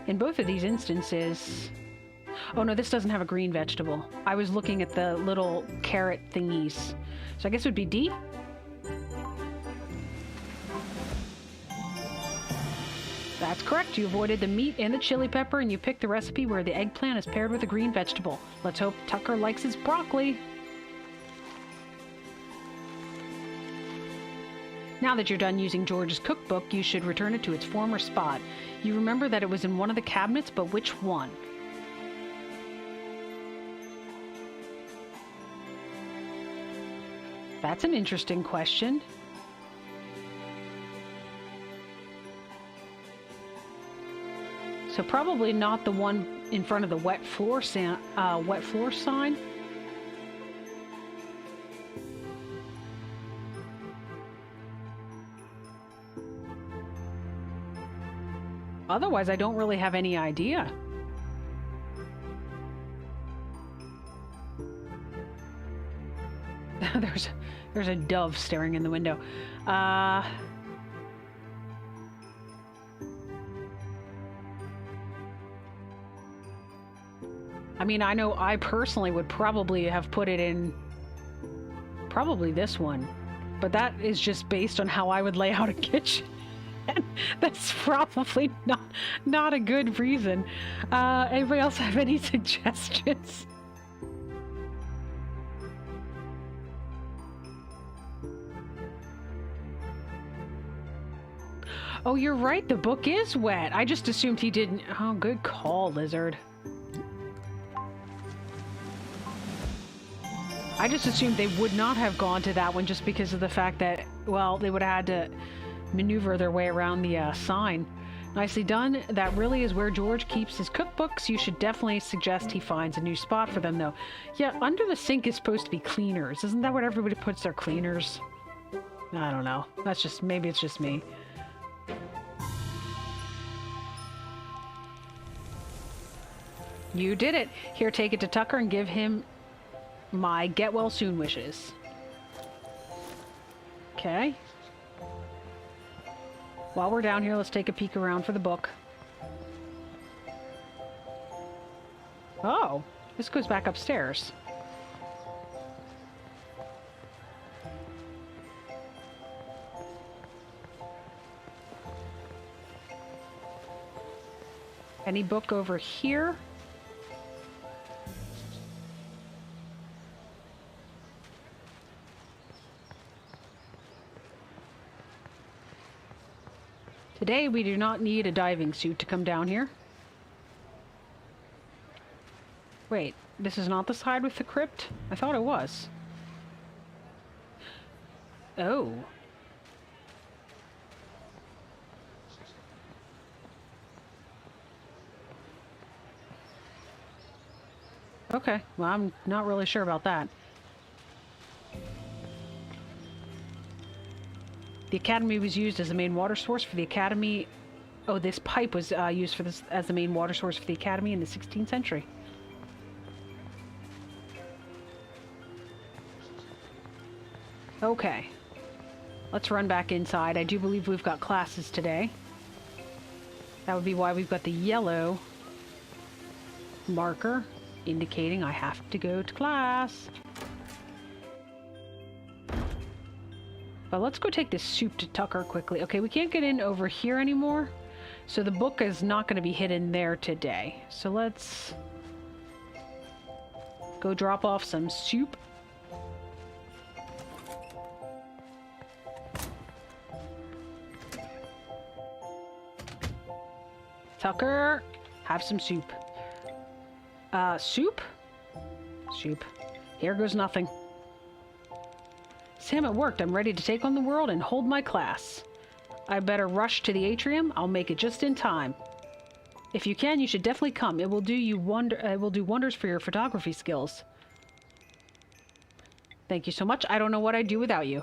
A: In both of these instances... Oh no, this doesn't have a green vegetable. I was looking at the little carrot thingies. So I guess it would be D? That's correct. You avoided the meat and the chili pepper, and you picked the recipe where the eggplant is paired with a green vegetable. Let's hope Tucker likes his broccoli. Now that you're done using George's cookbook, you should return it to its former spot. You remember that it was in one of the cabinets, but which one? That's an interesting question. So probably not the one in front of the wet floor sign. Otherwise, I don't really have any idea. There's a dove staring in the window. I mean, I know I personally would probably have put it in probably this one, but that is just based on how I would lay out a kitchen. And that's probably not a good reason. Anybody else have any suggestions? Oh, you're right. The book is wet. I just assumed he didn't. Oh, good call, Lizard. I just assumed they would not have gone to that one just because of the fact that, well, they would have had to maneuver their way around the sign. Nicely done. That really is where George keeps his cookbooks. You should definitely suggest he finds a new spot for them, though. Yeah, under the sink is supposed to be cleaners. Isn't that what everybody puts their cleaners? I don't know. That's just, maybe it's just me. You did it. Here, take it to Tucker and give him my get well soon wishes. Okay. While we're down here, let's take a peek around for the book. Oh, this goes back upstairs. Any book over here? Today, we do not need a diving suit to come down here. Wait, this is not the side with the crypt? I thought it was. Oh. Okay, well, I'm not really sure about that. The academy was used as the main water source for the academy. Oh, this pipe was used for this as the main water source for the academy in the 16th century. Okay. Let's run back inside. I do believe we've got classes today. That would be why we've got the yellow marker indicating I have to go to class. But let's go take this soup to Tucker quickly. Okay, we can't get in over here anymore. So the book is not going to be hidden there today. So let's go drop off some soup. Tucker, have some soup. Soup? Soup. Here goes nothing. Sam, it worked. I'm ready to take on the world and hold my class. I better rush to the atrium. I'll make it just in time. If you can, you should definitely come. It will do wonders for your photography skills. Thank you so much. I don't know what I'd do without you.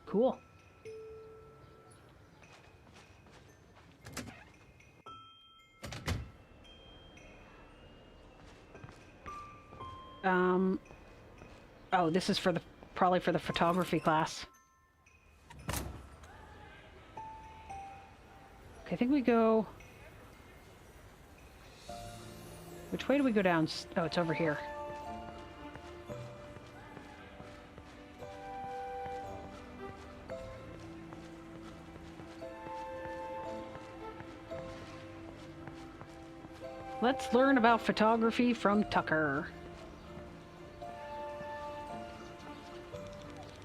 A: Cool. Oh, this is for the probably for the photography class. Okay, I think we go... Which way do we go down? Oh, it's over here. Let's learn about photography from Tucker.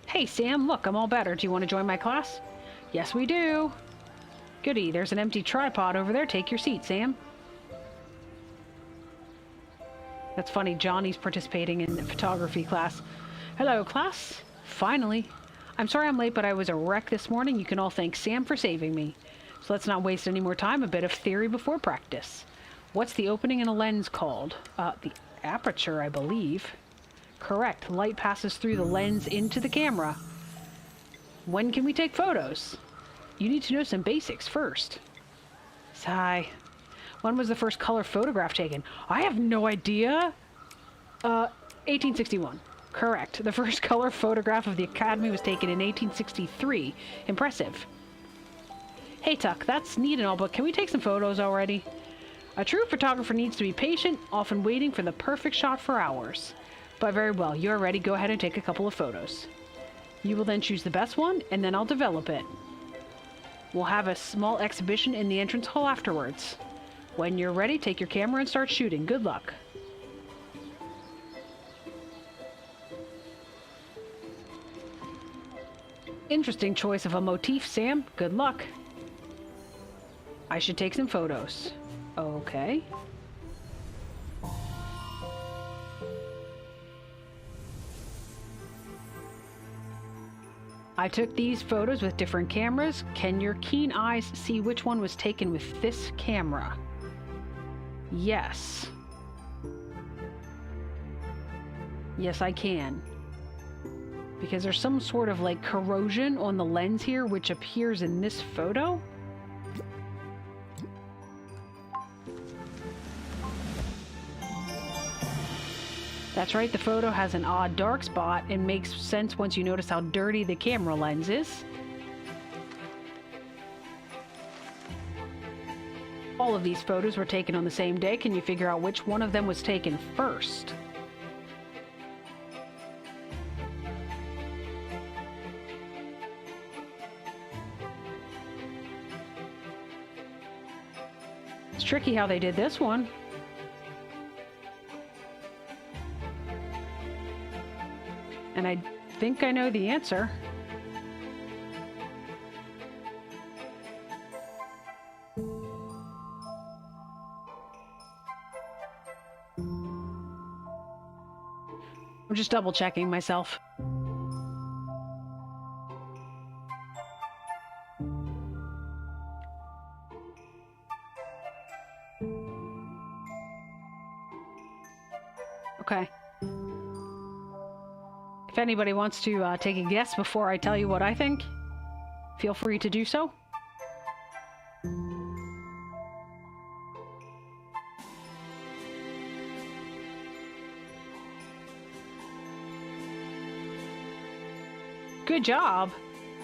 A: Hey, Sam, look, I'm all better. Do you want to join my class? Yes, we do. Goody, there's an empty tripod over there. Take your seat, Sam. That's funny, Johnny's participating in the photography class. Hello, class. Finally. I'm sorry I'm late, but I was a wreck this morning. You can all thank Sam for saving me. So let's not waste any more time. A bit of theory before practice. What's the opening in a lens called? The aperture, I believe. Correct. Light passes through the lens into the camera. When can we take photos? You need to know some basics first. Sigh. When was the first color photograph taken? I have no idea. 1861. Correct. The first color photograph of the Academy was taken in 1863. Impressive. Hey, Tuck, that's neat and all, but can we take some photos already? A true photographer needs to be patient, often waiting for the perfect shot for hours. But very well, you're ready. Go ahead and take a couple of photos. You will then choose the best one, and then I'll develop it. We'll have a small exhibition in the entrance hall afterwards. When you're ready, take your camera and start shooting. Good luck. Interesting choice of a motif, Sam. Good luck. I should take some photos. Okay. I took these photos with different cameras. Can your keen eyes see which one was taken with this camera? Yes. Yes, I can. Because there's some sort of like corrosion on the lens here, which appears in this photo. That's right, the photo has an odd dark spot and makes sense once you notice how dirty the camera lens is. All of these photos were taken on the same day. Can you figure out which one of them was taken first? It's tricky how they did this one. And I think I know the answer. I'm just double checking myself. Okay. If anybody wants to take a guess before I tell you what I think, feel free to do so. Good job.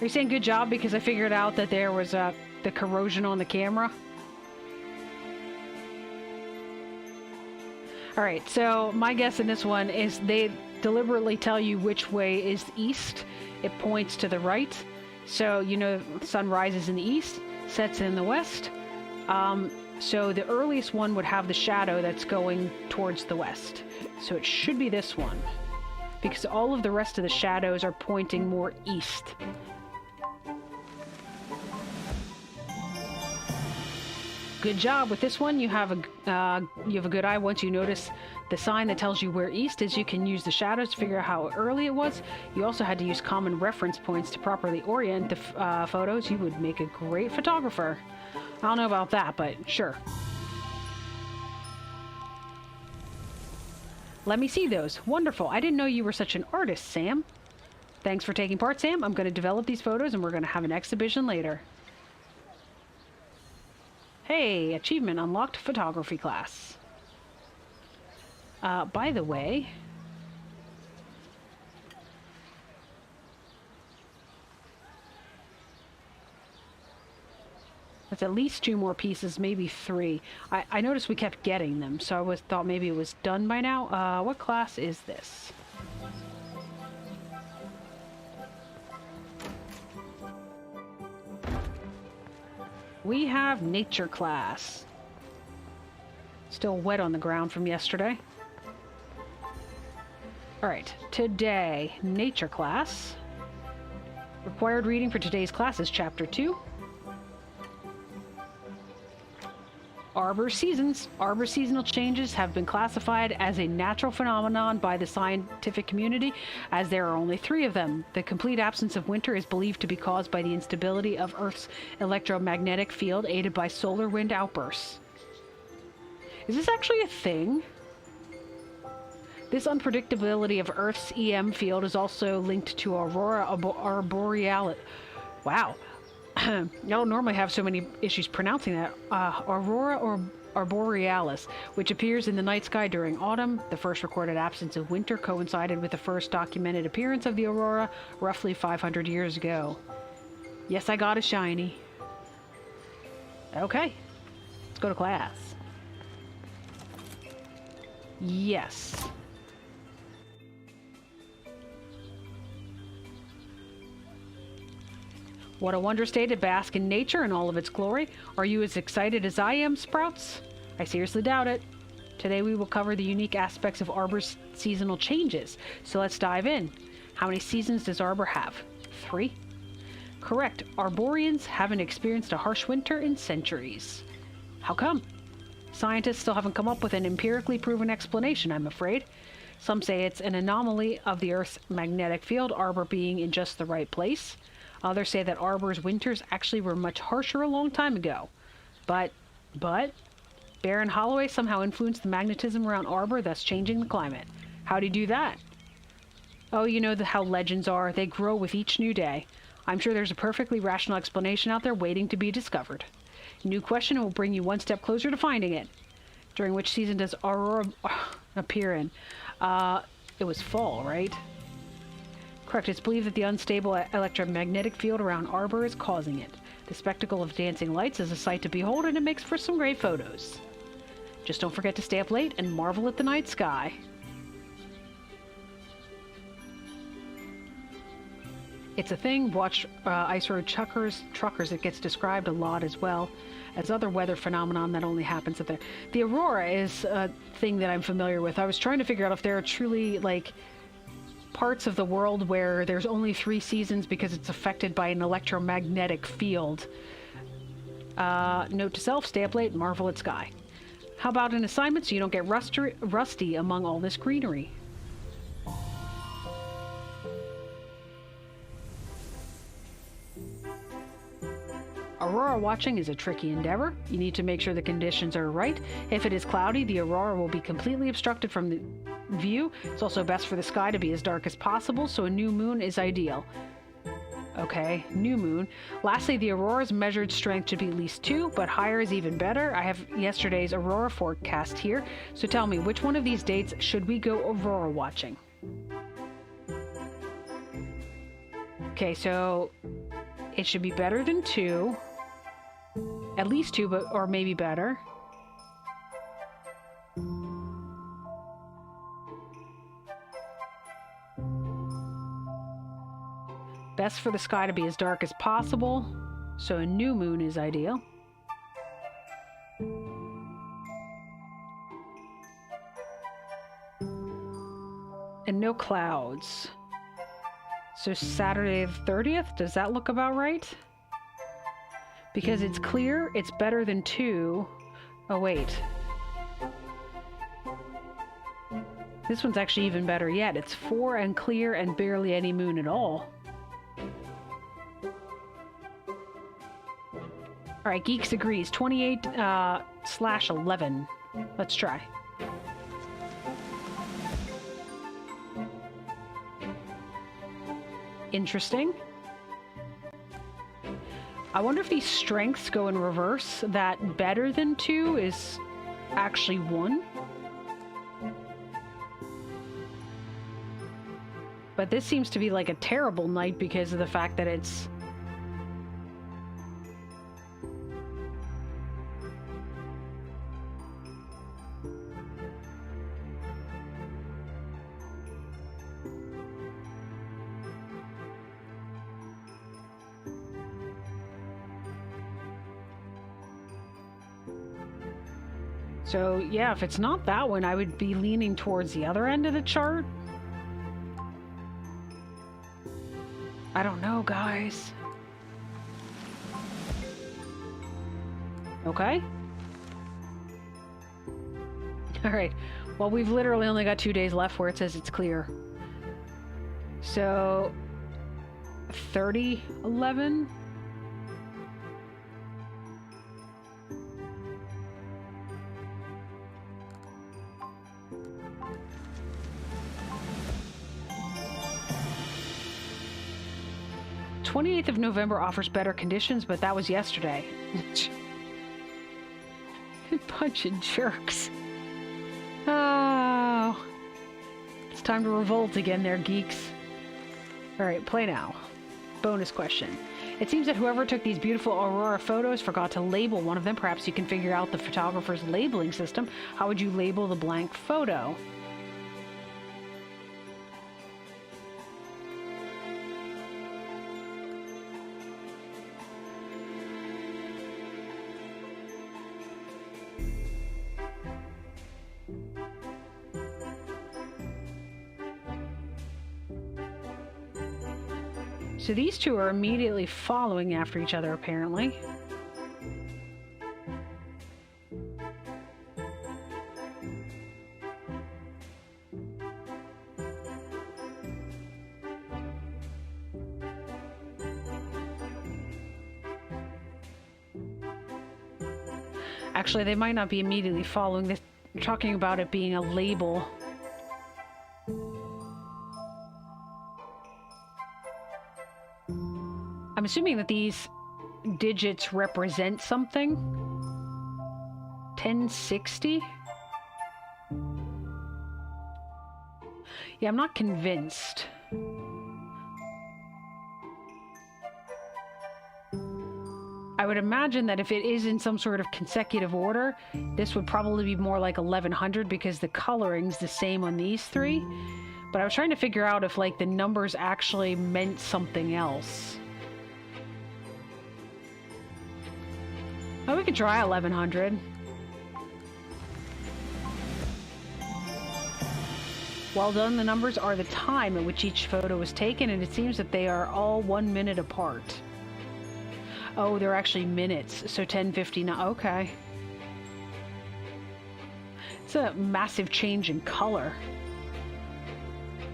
A: Are you saying good job because I figured out that there was the corrosion on the camera? Alright, so my guess in this one is they deliberately tell you which way is east. It points to the right. So, you know, the sun rises in the east, sets in the west. So the earliest one would have the shadow that's going towards the west. So it should be this one. Because all of the rest of the shadows are pointing more east. Good job with this one. You have a good eye. Once you notice the sign that tells you where east is, you can use the shadows to figure out how early it was. You also had to use common reference points to properly orient the photos. You would make a great photographer. I don't know about that, but sure. Let me see those. Wonderful. I didn't know you were such an artist, Sam. Thanks for taking part, Sam. I'm going to develop these photos and we're going to have an exhibition later. Hey, achievement unlocked, photography class. By the way, that's at least 2 more pieces, maybe 3. I noticed we kept getting them, so I thought maybe it was done by now. What class is this? We have nature class. Still wet on the ground from yesterday. Alright, today, nature class. Required reading for today's class is Chapter 2. Arbor seasons. Arbor seasonal changes have been classified as a natural phenomenon by the scientific community, as there are only 3 of them. The complete absence of winter is believed to be caused by the instability of Earth's electromagnetic field, aided by solar wind outbursts. Is this actually a thing? This unpredictability of Earth's EM field is also linked to Aurora Borealis. Wow. I don't normally have so many issues pronouncing that. Aurora Borealis, which appears in the night sky during autumn. The first recorded absence of winter coincided with the first documented appearance of the aurora roughly 500 years ago. Yes, I got a shiny. Okay. Let's go to class. Yes. What a wondrous day to bask in nature in all of its glory. Are you as excited as I am, Sprouts? I seriously doubt it. Today we will cover the unique aspects of Arbor's seasonal changes. So let's dive in. How many seasons does Arbor have? 3? Correct. Arborians haven't experienced a harsh winter in centuries. How come? Scientists still haven't come up with an empirically proven explanation, I'm afraid. Some say it's an anomaly of the Earth's magnetic field, Arbor being in just the right place. Others say that Arbor's winters actually were much harsher a long time ago. But, Bear and Holloway somehow influenced the magnetism around Arbor, thus changing the climate. How'd he do that? Oh, you know how legends are. They grow with each new day. I'm sure there's a perfectly rational explanation out there waiting to be discovered. New question will bring you one step closer to finding it. During which season does Aurora appear in? It was fall, right? Correct. It's believed that the unstable electromagnetic field around Arbor is causing it. The spectacle of dancing lights is a sight to behold, and it makes for some great photos. Just don't forget to stay up late and marvel at the night sky. It's a thing. Watch Ice Road Truckers. It gets described a lot as well as other weather phenomenon that only happens up there. The Aurora is a thing that I'm familiar with. I was trying to figure out if there are truly, like, parts of the world where there's only 3 seasons because it's affected by an electromagnetic field. Note to self, stay up late and marvel at sky. How about an assignment so you don't get rusty among all this greenery? Aurora watching is a tricky endeavor. You need to make sure the conditions are right. If it is cloudy, the aurora will be completely obstructed from the view. It's also best for the sky to be as dark as possible, so a new moon is ideal. Okay, new moon. Lastly, the aurora's measured strength should be at least 2, but higher is even better. I have yesterday's aurora forecast here, so tell me, which one of these dates should we go aurora watching? Okay, so it should be better than 2. At least 2, but or maybe better. Best for the sky to be as dark as possible, so a new moon is ideal. And no clouds. So Saturday the 30th, does that look about right? Because it's clear, it's better than 2. Oh, wait. This one's actually even better yet. It's 4 and clear and barely any moon at all. All right, Geeks agrees. 28/11. Let's try. Interesting. I wonder if these strengths go in reverse, that better than 2 is actually 1. But this seems to be like a terrible night because of the fact that it's... So, yeah, if it's not that one, I would be leaning towards the other end of the chart. I don't know, guys. Okay. Alright. Well, we've literally only got 2 days left where it says it's clear. So... 30:11? November 28th offers better conditions, but that was yesterday. Bunch of jerks. Oh. It's time to revolt again there, geeks. Alright, play now. Bonus question. It seems that whoever took these beautiful Aurora photos forgot to label one of them. Perhaps you can figure out the photographer's labeling system. How would you label the blank photo? So these two are immediately following after each other, apparently. Actually, they might not be immediately following this. They're talking about it being a label. I'm assuming that these digits represent something. 1060? Yeah, I'm not convinced. I would imagine that if it is in some sort of consecutive order, this would probably be more like 1100 because the coloring's the same on these three. But I was trying to figure out if, like, the numbers actually meant something else. Oh, we could try 1100. Well done. The numbers are the time at which each photo was taken, and it seems that they are all 1 minute apart. Oh, they're actually minutes, so 10:59. Okay. It's a massive change in color.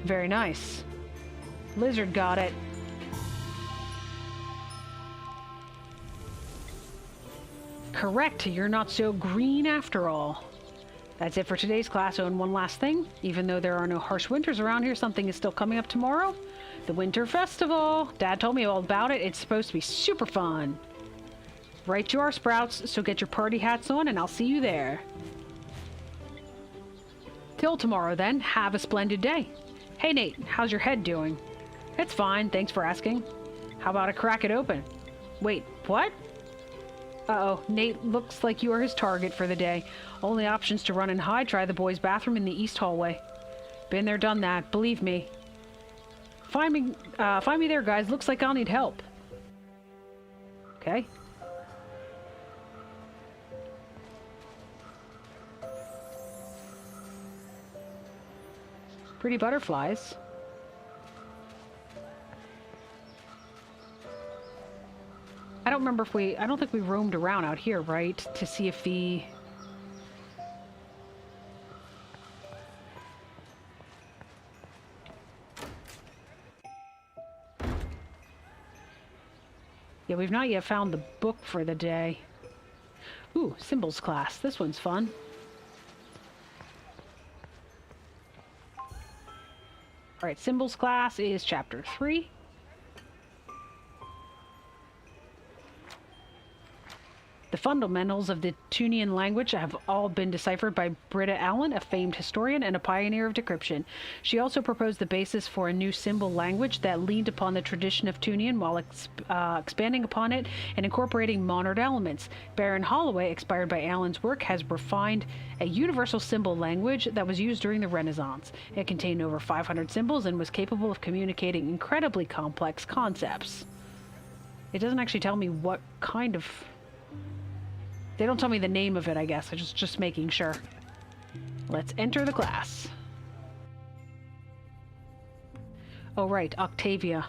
A: Very nice. Lizard got it. Correct, you're not so green after all. That's it for today's class. Oh, and one last thing. Even though there are no harsh winters around here, something is still coming up tomorrow. The Winter Festival. Dad told me all about it. It's supposed to be super fun. Right to our sprouts, so get your party hats on and I'll see you there. Till tomorrow then, have a splendid day. Hey Nate, how's your head doing? It's fine, thanks for asking. How about I crack it open? Wait, what? Uh-oh, Nate looks like you are his target for the day. Only options to run and hide. Try the boys' bathroom in the east hallway. Been there, done that. Believe me. Find me there, guys. Looks like I'll need help. Okay. Pretty butterflies. I don't remember if I don't think we roamed around out here, right? To see if the... Yeah, we've not yet found the book for the day. Ooh, symbols class. This one's fun. Alright, symbols class is chapter 3. The fundamentals of the Tunian language have all been deciphered by Britta Allen, a famed historian and a pioneer of decryption. She also proposed the basis for a new symbol language that leaned upon the tradition of Tunian while expanding upon it and incorporating modern elements. Baron Holloway, inspired by Allen's work, has refined a universal symbol language that was used during the Renaissance. It contained over 500 symbols and was capable of communicating incredibly complex concepts. It doesn't actually tell me what kind of... They don't tell me the name of it, I guess. I'm just making sure. Let's enter the class. Oh, right, Octavia.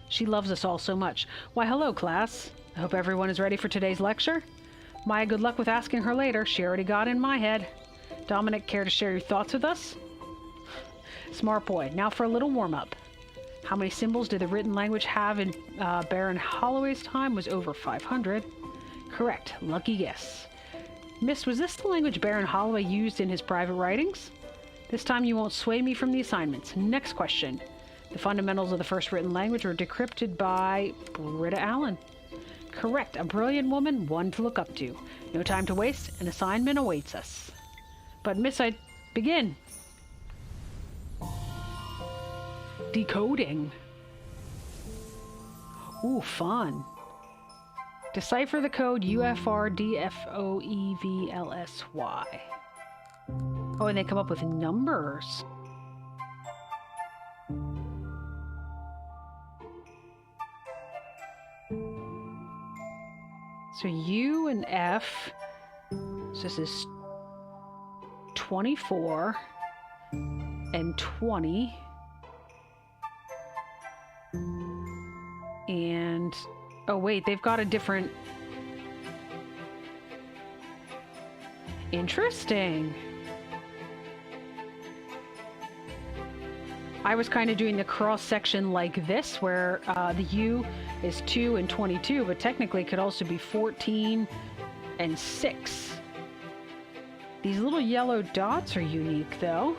A: She loves us all so much. Why, hello, class. I hope everyone is ready for today's lecture. Maya, good luck with asking her later. She already got in my head. Dominic, care to share your thoughts with us? Smart boy. Now for a little warm-up. How many symbols did the written language have in Baron Holloway's time? Was over 500. Correct. Lucky guess. Miss, was this the language Baron Holloway used in his private writings? This time you won't sway me from the assignments. Next question. The fundamentals of the first written language were decrypted by Britta Allen. Correct. A brilliant woman, one to look up to. No time to waste. An assignment awaits us. But Miss, I begin. Decoding. Ooh, fun. Decipher the code UFRDFOEVLSY. Oh, and they come up with numbers. So U and F. So this is 24 and 20. And oh wait, they've got a different... Interesting. I was kind of doing the cross section like this, where the U is 2 and 22, but technically it could also be 14 and 6. These little yellow dots are unique, though.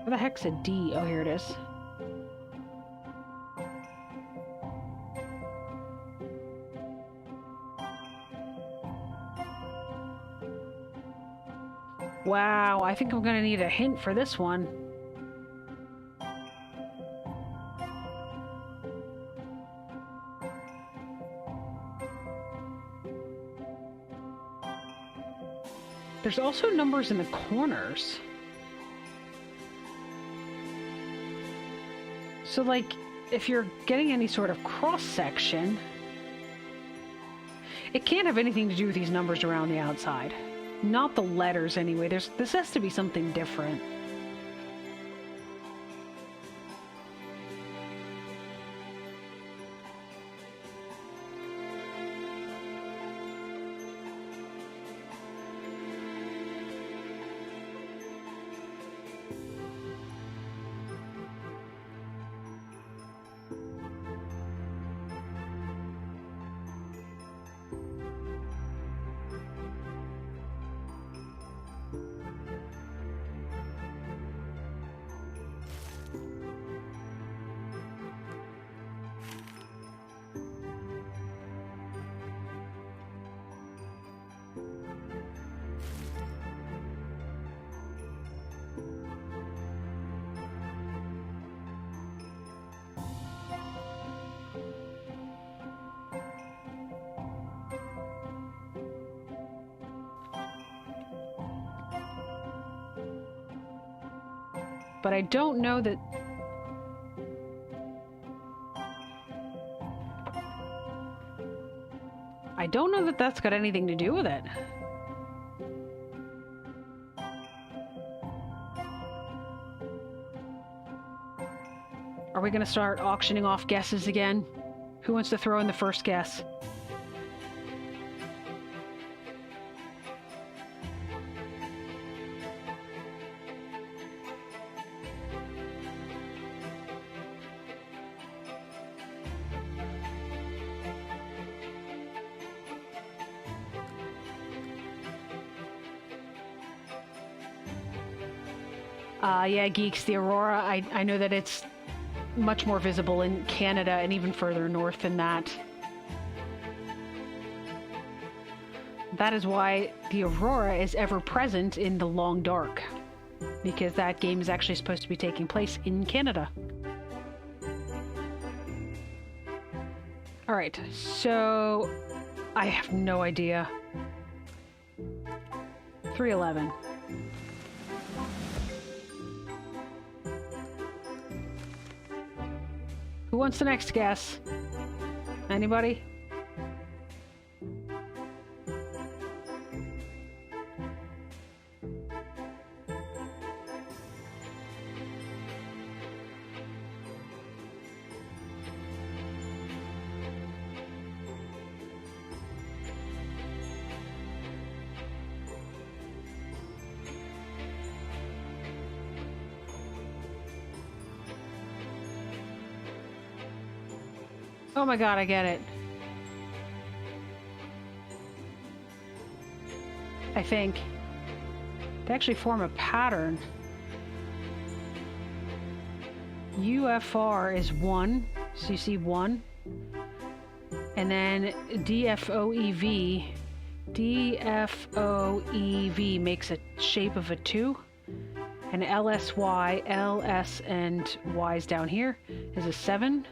A: Where the heck's a D? Oh, here it is. Wow, I think I'm gonna need a hint for this one. There's also numbers in the corners. So, like, if you're getting any sort of cross-section, it can't have anything to do with these numbers around the outside. Not the letters, anyway. This has to be something different. But I don't know that... I don't know that that's got anything to do with it. Are we going to start auctioning off guesses again? Who wants to throw in the first guess? Yeah, geeks, the Aurora, I know that it's much more visible in Canada and even further north than that. That is why the Aurora is ever present in the Long Dark, because that game is actually supposed to be taking place in Canada. Alright, so I have no idea. 311. Who wants the next guess? Anybody? Oh my god, I get it. I think. They actually form a pattern. UFR is 1, so you see 1. And then DFOEV. DFOEV makes a shape of a 2. And LSY, LS and Y's down here is a 7.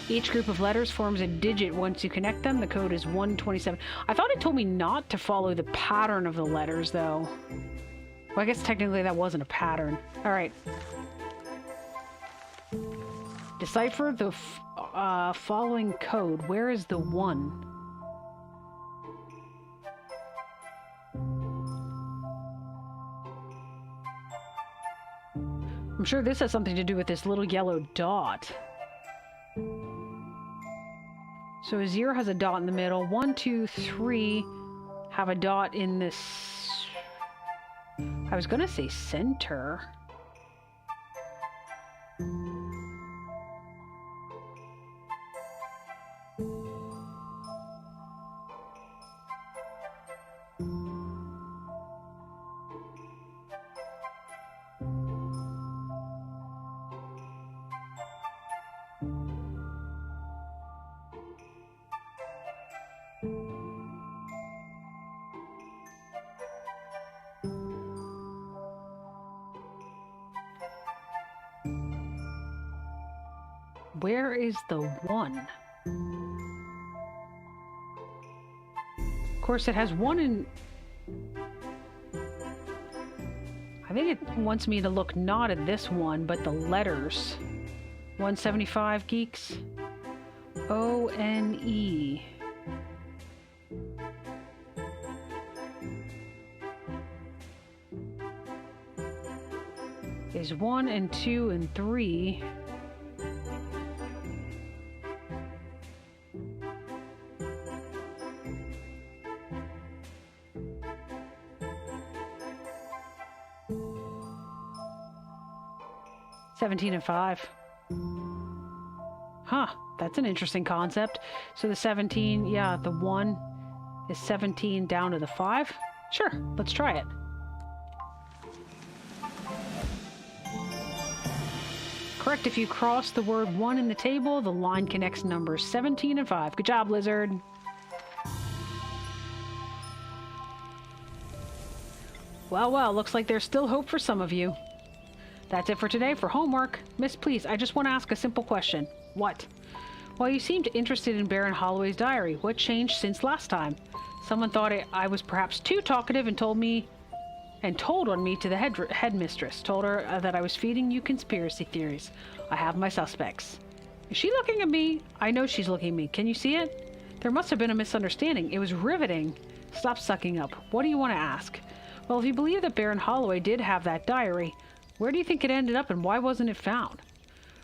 A: Each group of letters forms a digit once you connect them. The code is 127. I thought it told me not to follow the pattern of the letters, though. Well, I guess technically that wasn't a pattern. All right. Decipher the following code. Where is the 1? I'm sure this has something to do with this little yellow dot. So 0 has a dot in the middle. 1, 2, 3 have a dot in this. I was gonna say center. Where is the 1? Of course, it has 1 in... I think it wants me to look not at this one, but the letters. 175 geeks. O-N-E. Is 1 and 2 and 3. $17 and 5. Huh, that's an interesting concept. So the 17, yeah, the 1 is 17 down to the 5. Sure, let's try it. Correct, if you cross the word 1 in the table, the line connects numbers 17 and 5. Good job, Lizard. Well, looks like there's still hope for some of you. That's it for today for homework. Miss, please, I just want to ask a simple question. What? Well, you seemed interested in Baron Holloway's diary. What changed since last time? Someone thought I was perhaps too talkative and told on me to the headmistress. Told her that I was feeding you conspiracy theories. I have my suspects. Is she looking at me? I know she's looking at me. Can you see it? There must have been a misunderstanding. It was riveting. Stop sucking up. What do you want to ask? Well, if you believe that Baron Holloway did have that diary, where do you think it ended up and why wasn't it found?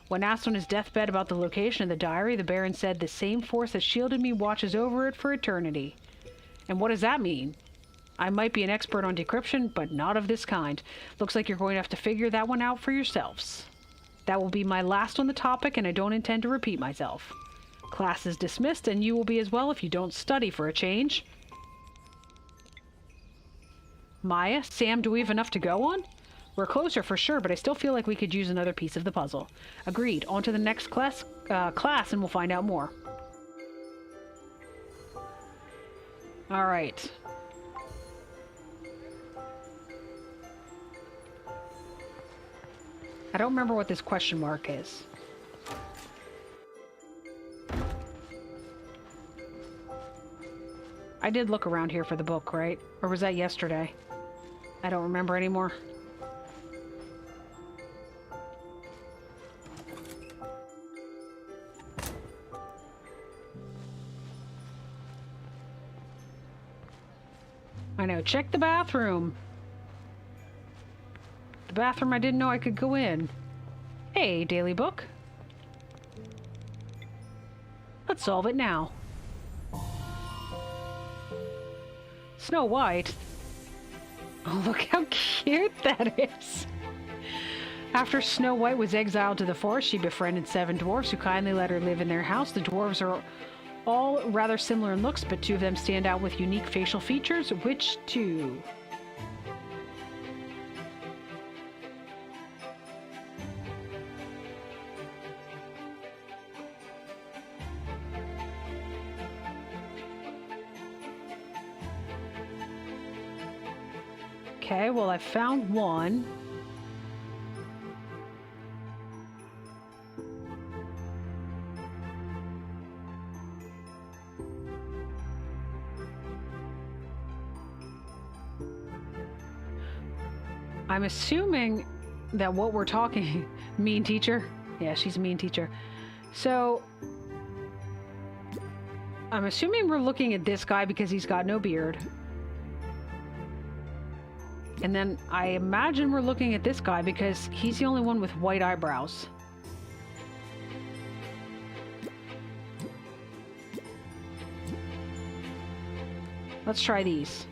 A: When asked on his deathbed about the location of the diary, the Baron said, the same force that shielded me watches over it for eternity. And what does that mean? I might be an expert on decryption, but not of this kind. Looks like you're going to have to figure that one out for yourselves. That will be my last on the topic, and I don't intend to repeat myself. Class is dismissed, and you will be as well if you don't study for a change. Maya, Sam, do we have enough to go on? We're closer for sure, but I still feel like we could use another piece of the puzzle. Agreed. On to the next class, and we'll find out more. All right. I don't remember what this question mark is. I did look around here for the book, right? Or was that yesterday? I don't remember anymore. I know, check the bathroom. The bathroom I didn't know I could go in. Hey, daily book. Let's solve it now. Snow White. Oh, look how cute that is. After Snow White was exiled to the forest, she befriended 7 dwarves who kindly let her live in their house. The dwarves are all rather similar in looks, but 2 of them stand out with unique facial features. Which 2? Okay, well, I found one. I'm assuming that what we're talking... Mean teacher? Yeah, she's a mean teacher. So... I'm assuming we're looking at this guy because he's got no beard. And then I imagine we're looking at this guy because he's the only one with white eyebrows. Let's try these.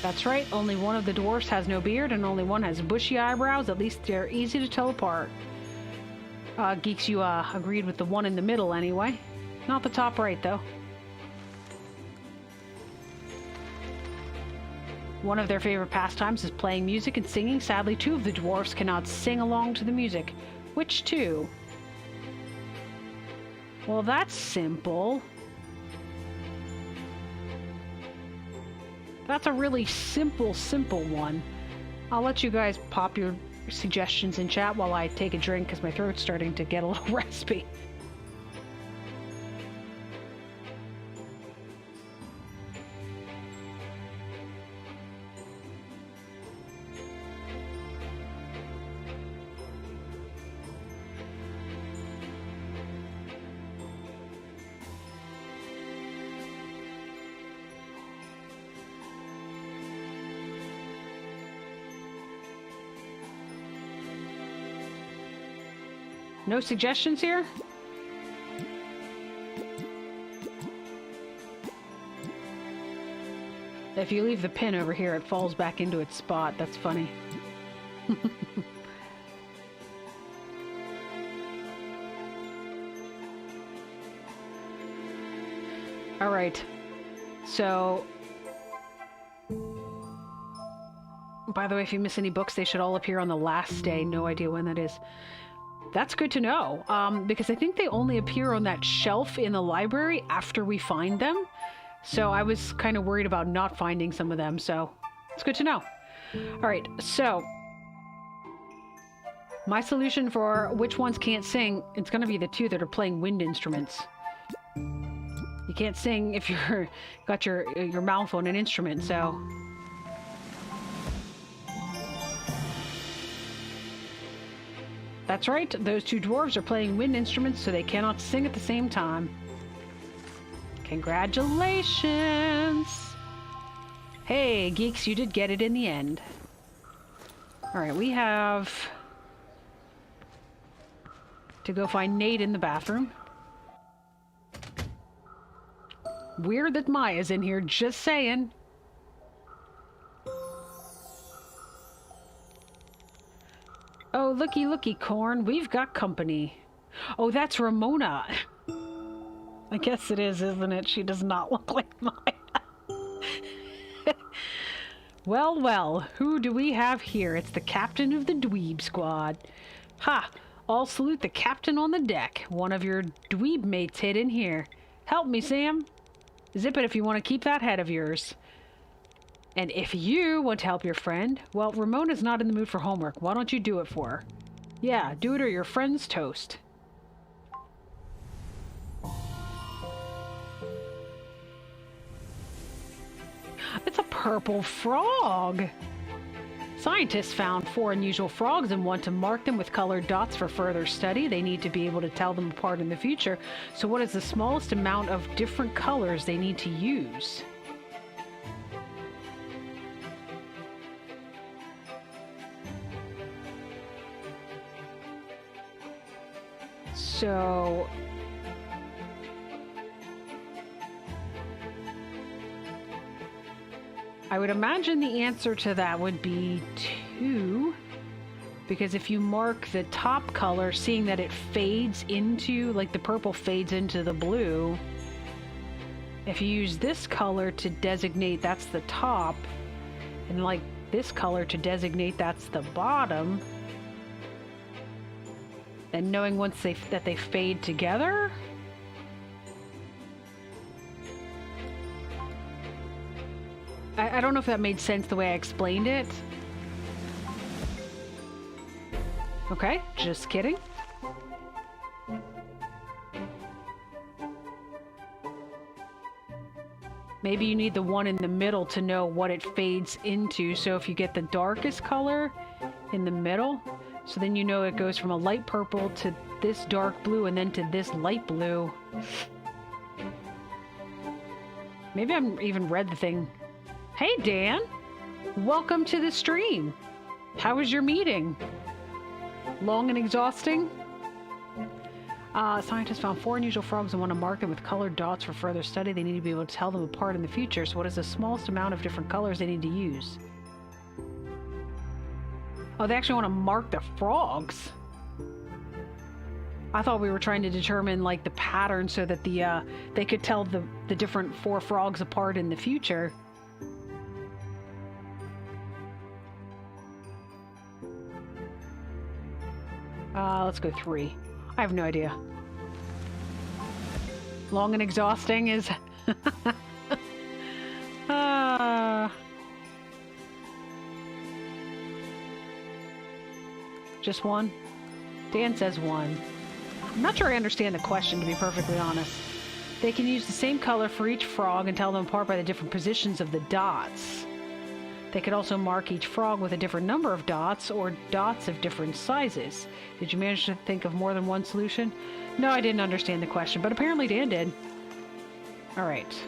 A: That's right, only one of the dwarfs has no beard and only one has bushy eyebrows. At least they're easy to tell apart. Geeks, you agreed with the one in the middle anyway. Not the top right, though. One of their favorite pastimes is playing music and singing. Sadly, 2 of the dwarfs cannot sing along to the music. Which 2? Well, that's simple. That's a really simple one. I'll let you guys pop your suggestions in chat while I take a drink because my throat's starting to get a little raspy. No suggestions here? If you leave the pin over here, it falls back into its spot. That's funny. All right. So, by the way, if you miss any books, they should all appear on the last day. No idea when that is. That's good to know, because I think they only appear on that shelf in the library after we find them. So I was kind of worried about not finding some of them, so it's good to know. All right, so my solution for which ones can't sing, it's going to be the 2 that are playing wind instruments. You can't sing if you're got your mouth on an instrument, so... That's right, those 2 dwarves are playing wind instruments, so they cannot sing at the same time. Congratulations! Hey, geeks, you did get it in the end. Alright, we have to go find Nate in the bathroom. Weird that Maya's in here, just saying. Oh, looky, looky, Corn. We've got company. Oh, that's Ramona. I guess it is, isn't it? She does not look like Maya. Well, well, who do we have here? It's the captain of the dweeb squad. Ha! I'll salute the captain on the deck. One of your dweeb mates hid in here. Help me, Sam. Zip it if you want to keep that head of yours. And if you want to help your friend, well, Ramona's not in the mood for homework. Why don't you do it for her? Yeah, do it or your friend's toast. It's a purple frog! Scientists found 4 unusual frogs and want to mark them with colored dots for further study. They need to be able to tell them apart in the future. So what is the smallest amount of different colors they need to use? So I would imagine the answer to that would be 2. Because if you mark the top color, seeing that it fades into, like the purple fades into the blue, if you use this color to designate that's the top, and like this color to designate that's the bottom, then knowing once that they fade together, I don't know if that made sense the way I explained it. Okay, just kidding. Maybe you need the one in the middle to know what it fades into. So if you get the darkest color in the middle, so then you know it goes from a light purple to this dark blue and then to this light blue. Maybe I even read the thing. Hey, Dan. Welcome to the stream. How was your meeting? Long and exhausting? Scientists found 4 unusual frogs and want to mark them with colored dots for further study. They need to be able to tell them apart in the future. So what is the smallest amount of different colors they need to use? Oh, they actually want to mark the frogs. I thought we were trying to determine like the pattern so that they could tell the different 4 frogs apart in the future. Let's go 3. I have no idea. Long and exhausting is... Just 1? Dan says 1. I'm not sure I understand the question, to be perfectly honest. They can use the same color for each frog and tell them apart by the different positions of the dots. They could also mark each frog with a different number of dots or dots of different sizes. Did you manage to think of more than one solution? No, I didn't understand the question, but apparently Dan did. All right.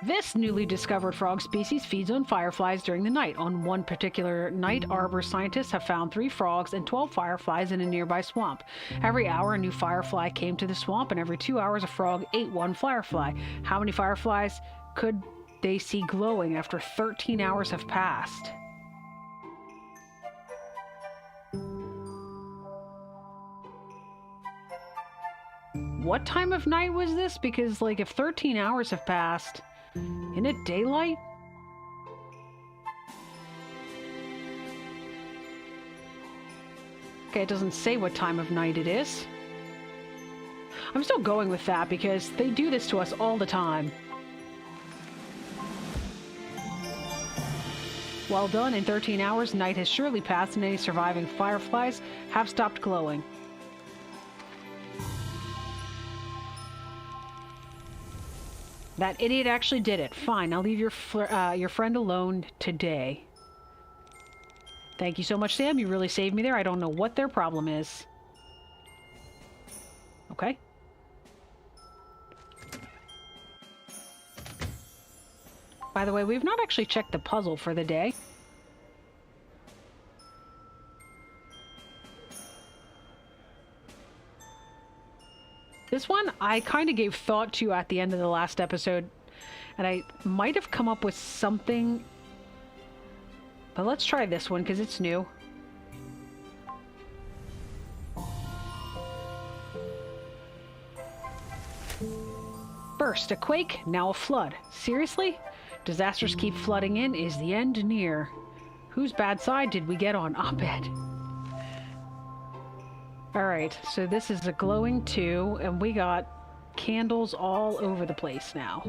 A: This newly discovered frog species feeds on fireflies during the night. On one particular night, arbor scientists have found 3 frogs and 12 fireflies in a nearby swamp. Every hour, a new firefly came to the swamp, and every 2 hours, a frog ate one firefly. How many fireflies could they see glowing after 13 hours have passed? What time of night was this? Because, like, if 13 hours have passed... Isn't it daylight? Okay, it doesn't say what time of night it is. I'm still going with that because they do this to us all the time. Well done. In 13 hours, night has surely passed and any surviving fireflies have stopped glowing. That idiot actually did it. Fine, I'll leave your friend alone today. Thank you so much, Sam. You really saved me there. I don't know what their problem is. Okay. By the way, we've not actually checked the puzzle for the day. This one, I kind of gave thought to at the end of the last episode, and I might have come up with something, but let's try this one because it's new. First, a quake, now a flood. Seriously? Disasters keep flooding in. Is the end near? Whose bad side did we get on? Abed. Alright, so this is a glowing 2, and we got candles all over the place now.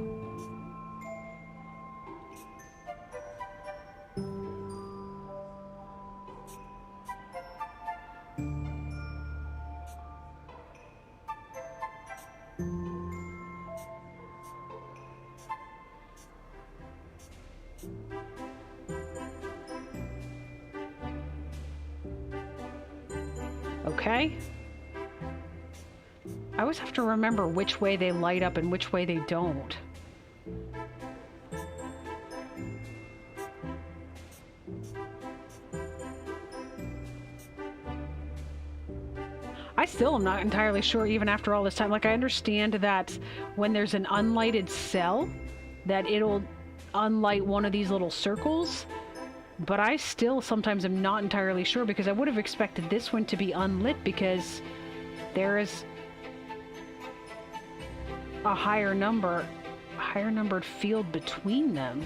A: Okay. I always have to remember which way they light up and which way they don't. I still am not entirely sure even after all this time. Like, I understand that when there's an unlighted cell, that it'll unlight one of these little circles, but I still sometimes am not entirely sure because I would have expected this one to be unlit because there is a higher numbered field between them.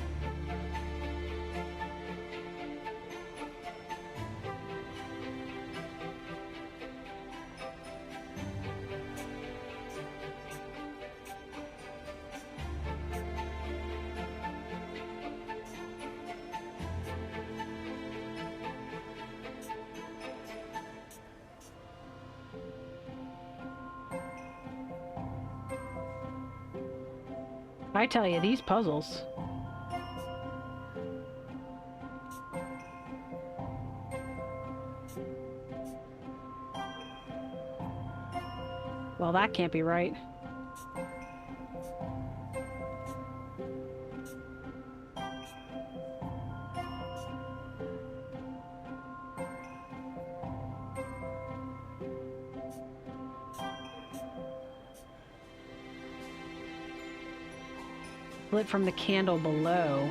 A: I tell you, these puzzles. Well, that can't be right. Lit from the candle below.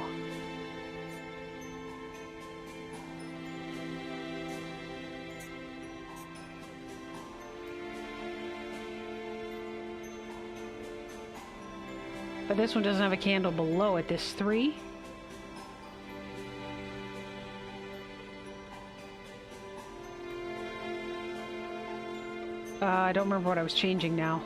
A: But this one doesn't have a candle below it. This 3. I don't remember what I was changing now.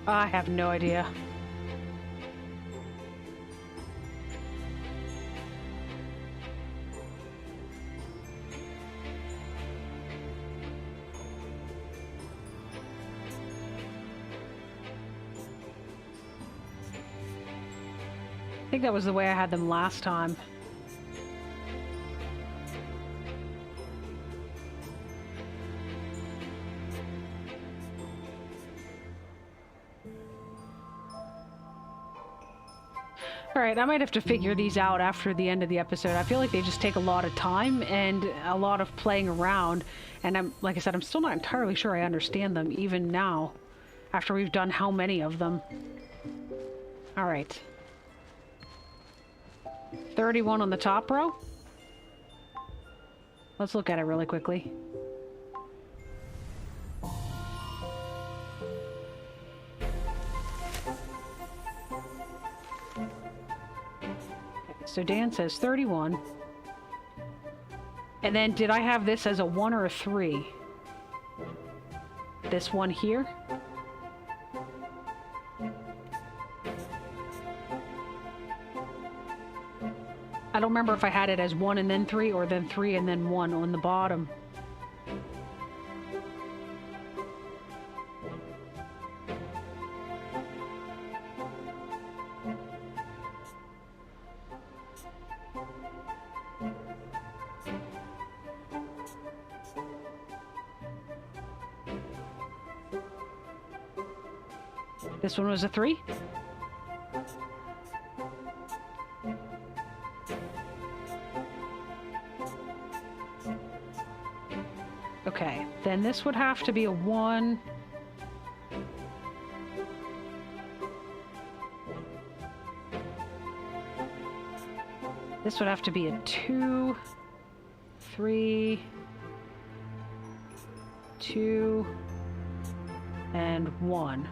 A: I have no idea. I think that was the way I had them last time. Alright, I might have to figure these out after the end of the episode. I feel like they just take a lot of time and a lot of playing around. And like I said, I'm still not entirely sure I understand them, even now, after we've done how many of them. Alright. 31 on the top row. Let's look at it really quickly. So Dan says 31. And then did I have this as a 1 or a 3? This one here? I don't remember if I had it as 1 and then 3 or then 3 and then 1 on the bottom. This one was a 3? Okay, then this would have to be a 1. This would have to be a 2, 3, 2, and 1.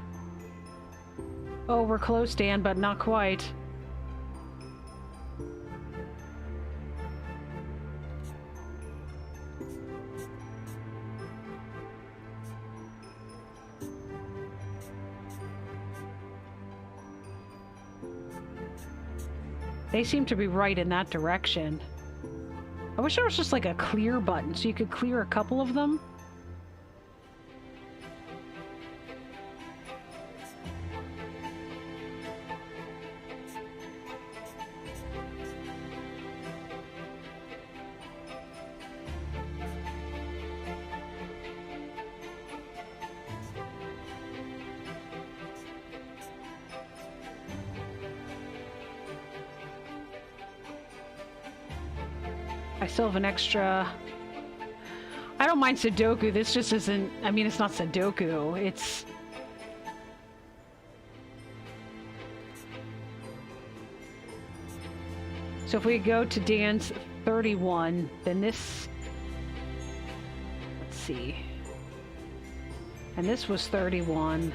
A: Oh, we're close, Dan, but not quite. They seem to be right in that direction. I wish there was just like a clear button so you could clear a couple of them. I still have an extra... I don't mind Sudoku. This just isn't... I mean, it's not Sudoku. It's... So if we go to Dan's 31, then this... Let's see. And this was 31.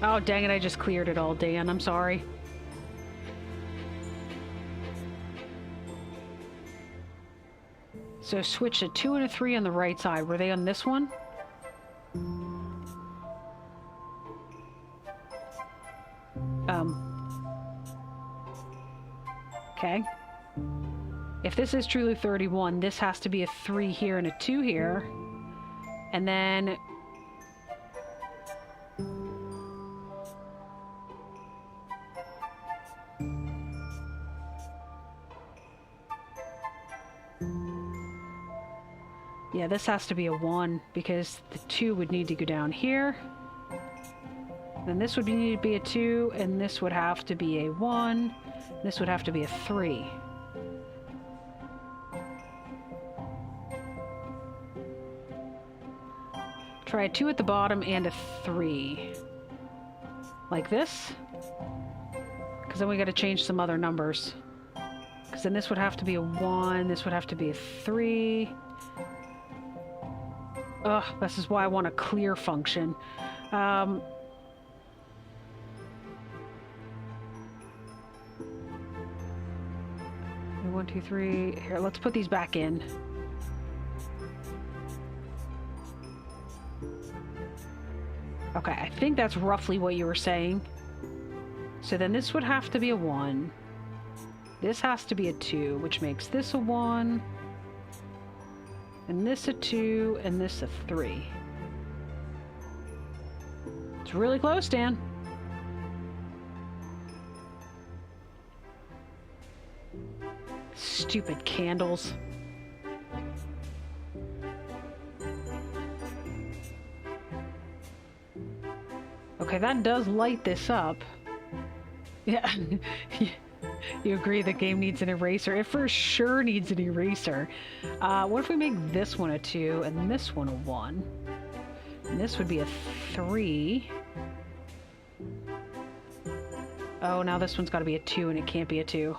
A: Oh, dang it, I just cleared it all, Dan. I'm sorry. So switch a 2 and a 3 on the right side. Were they on this one? Okay. If this is truly 31, this has to be a 3 here and a 2 here. And then... yeah, this has to be a 1 because the 2 would need to go down here. Then this would need to be a 2, and this would have to be a 1. This would have to be a 3. Try a 2 at the bottom and a 3. Like this. Because then we got to change some other numbers. Because then this would have to be a 1, this would have to be a 3. Ugh, this is why I want a clear function. 1, 2, 3. Here, let's put these back in. Okay, I think that's roughly what you were saying. So then this would have to be a 1. This has to be a 2, which makes this a 1. And this a 2, and this a 3. It's really close, Dan. Stupid candles. Okay, that does light this up. Yeah. You agree the game needs an eraser? It for sure needs an eraser. What if we make this one a 2 and this one a 1? And this would be a 3. Oh, now this one's got to be a 2 and it can't be a 2.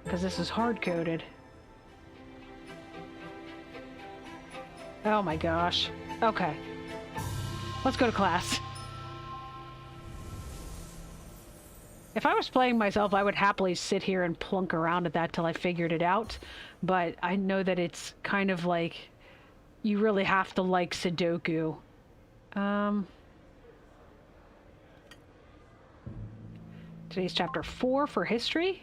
A: Because this is hard-coded. Oh my gosh. Okay. Let's go to class. If I was playing myself, I would happily sit here and plunk around at that till I figured it out. But I know that it's kind of like, you really have to like Sudoku. Today's chapter 4 for history.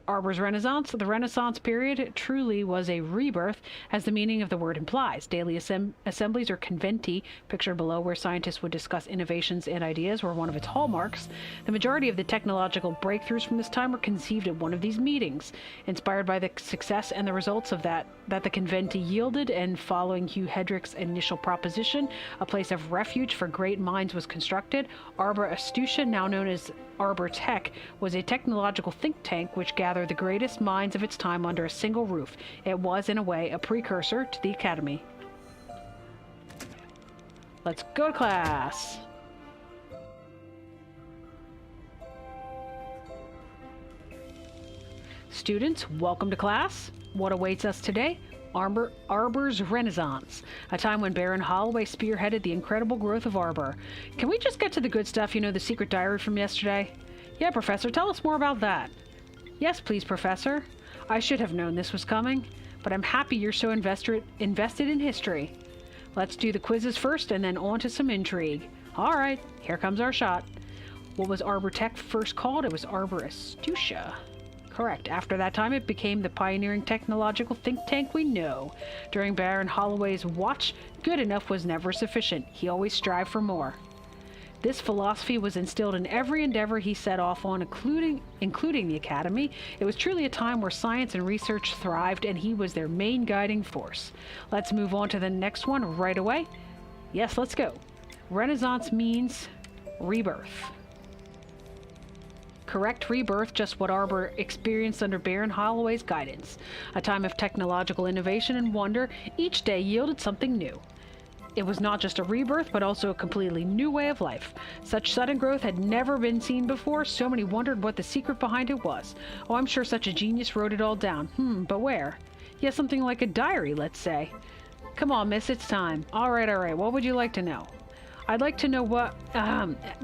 A: Arbor's Renaissance. The Renaissance period truly was a rebirth, as the meaning of the word implies. Daily assemblies, or conventi, pictured below, where scientists would discuss innovations and ideas, were one of its hallmarks. The majority of the technological breakthroughs from this time were conceived at one of these meetings. Inspired by the success and the results of that the conventi yielded, and following Hugh Hedrick's initial proposition, a place of refuge for great minds was constructed. Arbor Astucia, now known as Arbor Tech, was a technological think tank which gathered the greatest minds of its time under a single roof. It was, in a way, a precursor to the Academy. Let's go to class! Students, welcome to class. What awaits us today? Arbor's Renaissance, a time when Baron Holloway spearheaded the incredible growth of Arbor. Can we just get to the good stuff, you know, the secret diary from yesterday? Yeah, Professor, tell us more about that. Yes, please, Professor. I should have known this was coming, but I'm happy you're so invested in history. Let's do the quizzes first and then on to some intrigue. All right, here comes our shot. What was Arbor Tech first called? It was Arbor Astucia. Correct. After that time, it became the pioneering technological think tank we know. During Baron Holloway's watch, good enough was never sufficient. He always strived for more. This philosophy was instilled in every endeavor he set off on, including the Academy. It was truly a time where science and research thrived, and he was their main guiding force. Let's move on to the next one right away. Yes, let's go. Renaissance means rebirth. Correct rebirth, just what Arbor experienced under Baron Holloway's guidance. A time of technological innovation and wonder, each day yielded something new. It was not just a rebirth, but also a completely new way of life. Such sudden growth had never been seen before. So many wondered what the secret behind it was. Oh, I'm sure such a genius wrote it all down. But where? Yeah, something like a diary, let's say. Come on, miss, it's time. All right. What would you like to know? I'd like to know what...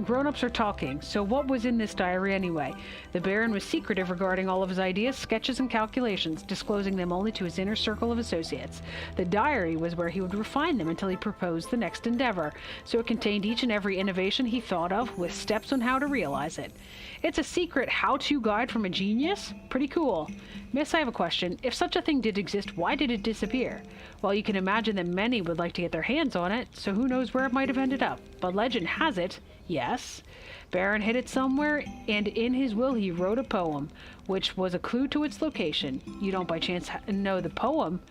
A: grown-ups are talking, so what was in this diary anyway? The Baron was secretive regarding all of his ideas, sketches, and calculations, disclosing them only to his inner circle of associates. The diary was where he would refine them until he proposed the next endeavor, so it contained each and every innovation he thought of, with steps on how to realize it. It's a secret how-to guide from a genius? Pretty cool. Miss, I have a question. If such a thing did exist, why did it disappear? Well, you can imagine that many would like to get their hands on it, so who knows where it might have ended up. But legend has it, yes, Baron hid it somewhere, and in his will he wrote a poem, which was a clue to its location. You don't by chance know the poem,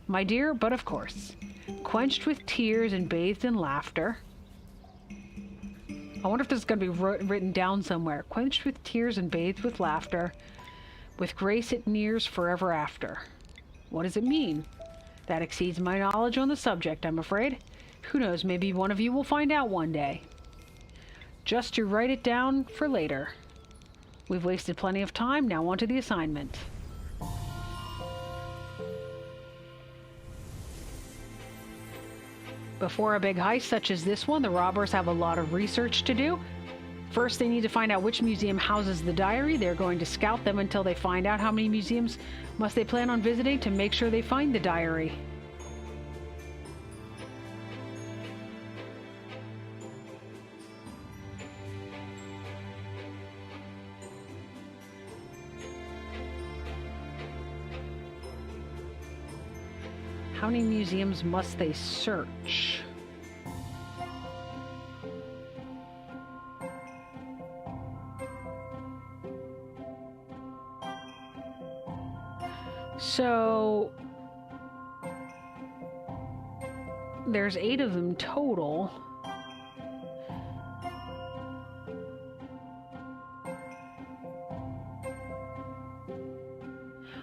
A: my dear, but of course. Quenched with tears and bathed in laughter. I wonder if this is going to be written down somewhere. Quenched with tears and bathed with laughter. With grace it nears forever after. What does it mean? That exceeds my knowledge on the subject, I'm afraid. Who knows, maybe one of you will find out one day. Just to write it down for later. We've wasted plenty of time, now on to the assignment. Before a big heist such as this one, the robbers have a lot of research to do. First, they need to find out which museum houses the diary. They're going to scout them until they find out how many museums must they plan on visiting to make sure they find the diary. How many museums must they search? So there's 8 of them total.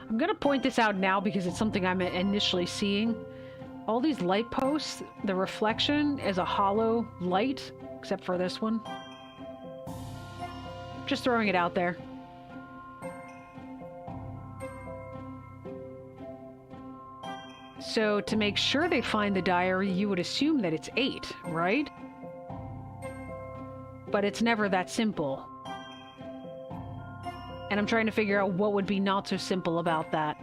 A: I'm going to point this out now because it's something I'm initially seeing. All these light posts, the reflection is a hollow light, except for this one. Just throwing it out there. So to make sure they find the diary, you would assume that it's 8, right? But it's never that simple. And I'm trying to figure out what would be not so simple about that.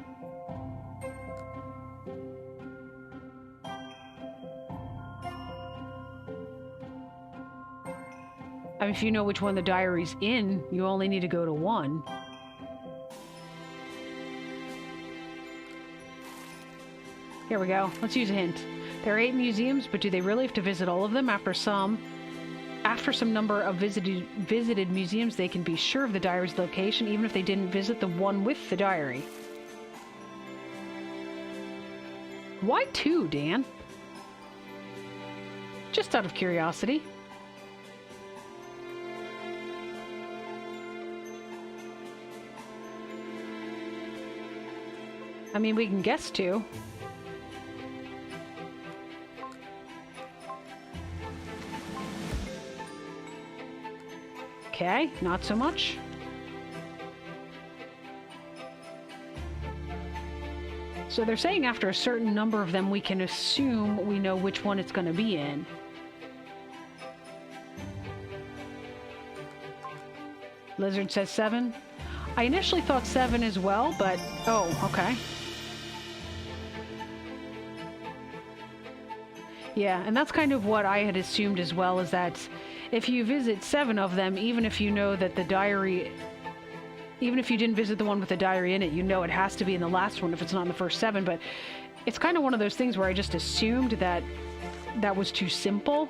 A: I mean, if you know which one the diary's in, you only need to go to one. Here we go. Let's use a hint. There are 8 museums, but do they really have to visit all of them? After some number of visited museums, they can be sure of the diary's location, even if they didn't visit the one with the diary. Why 2, Dan? Just out of curiosity. I mean, we can guess 2. Okay, not so much. So they're saying after a certain number of them, we can assume we know which one it's going to be in. Lizard says 7. I initially thought 7 as well, but... oh, okay. Yeah, and that's kind of what I had assumed as well, is that if you visit 7 of them, even if you know that the diary... even if you didn't visit the one with the diary in it, you know it has to be in the last one if it's not in the first 7, but it's kind of one of those things where I just assumed that that was too simple.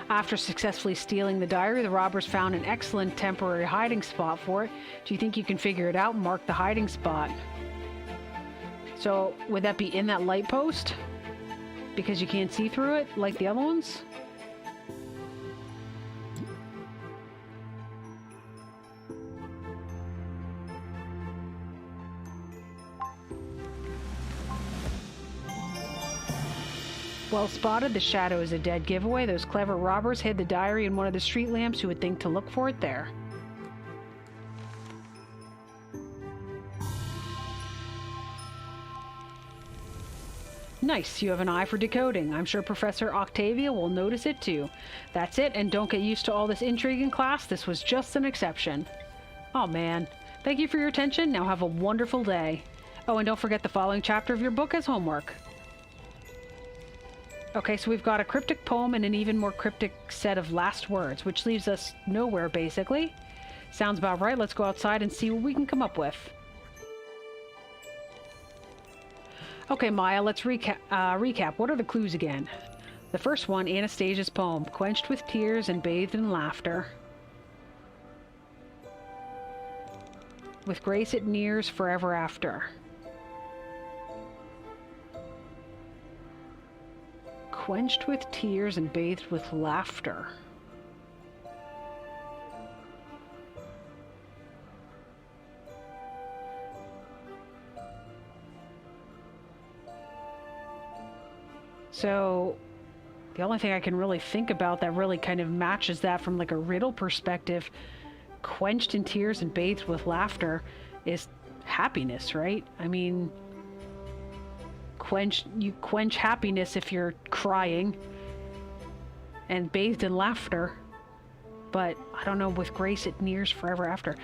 A: After successfully stealing the diary, the robbers found an excellent temporary hiding spot for it. Do you think you can figure it out and mark the hiding spot? So, would that be in that light post? Because you can't see through it like the other ones? Well spotted, the shadow is a dead giveaway. Those clever robbers hid the diary in one of the street lamps. Who would think to look for it there? Nice, you have an eye for decoding. I'm sure Professor Octavia will notice it too. That's it, and don't get used to all this intrigue in class. This was just an exception. Oh man. Thank you for your attention. Now have a wonderful day. Oh, and don't forget the following chapter of your book as homework. Okay, so we've got a cryptic poem and an even more cryptic set of last words, which leaves us nowhere, basically. Sounds about right. Let's go outside and see what we can come up with. Okay, Maya, let's recap. What are the clues again? The first one, Anastasia's poem, quenched with tears and bathed in laughter. With grace it nears forever after. Quenched with tears and bathed with laughter. So, the only thing I can really think about that really kind of matches that from like a riddle perspective, quenched in tears and bathed with laughter, is happiness, right? I mean, you quench happiness if you're crying, and bathed in laughter. But I don't know, with grace it nears forever after.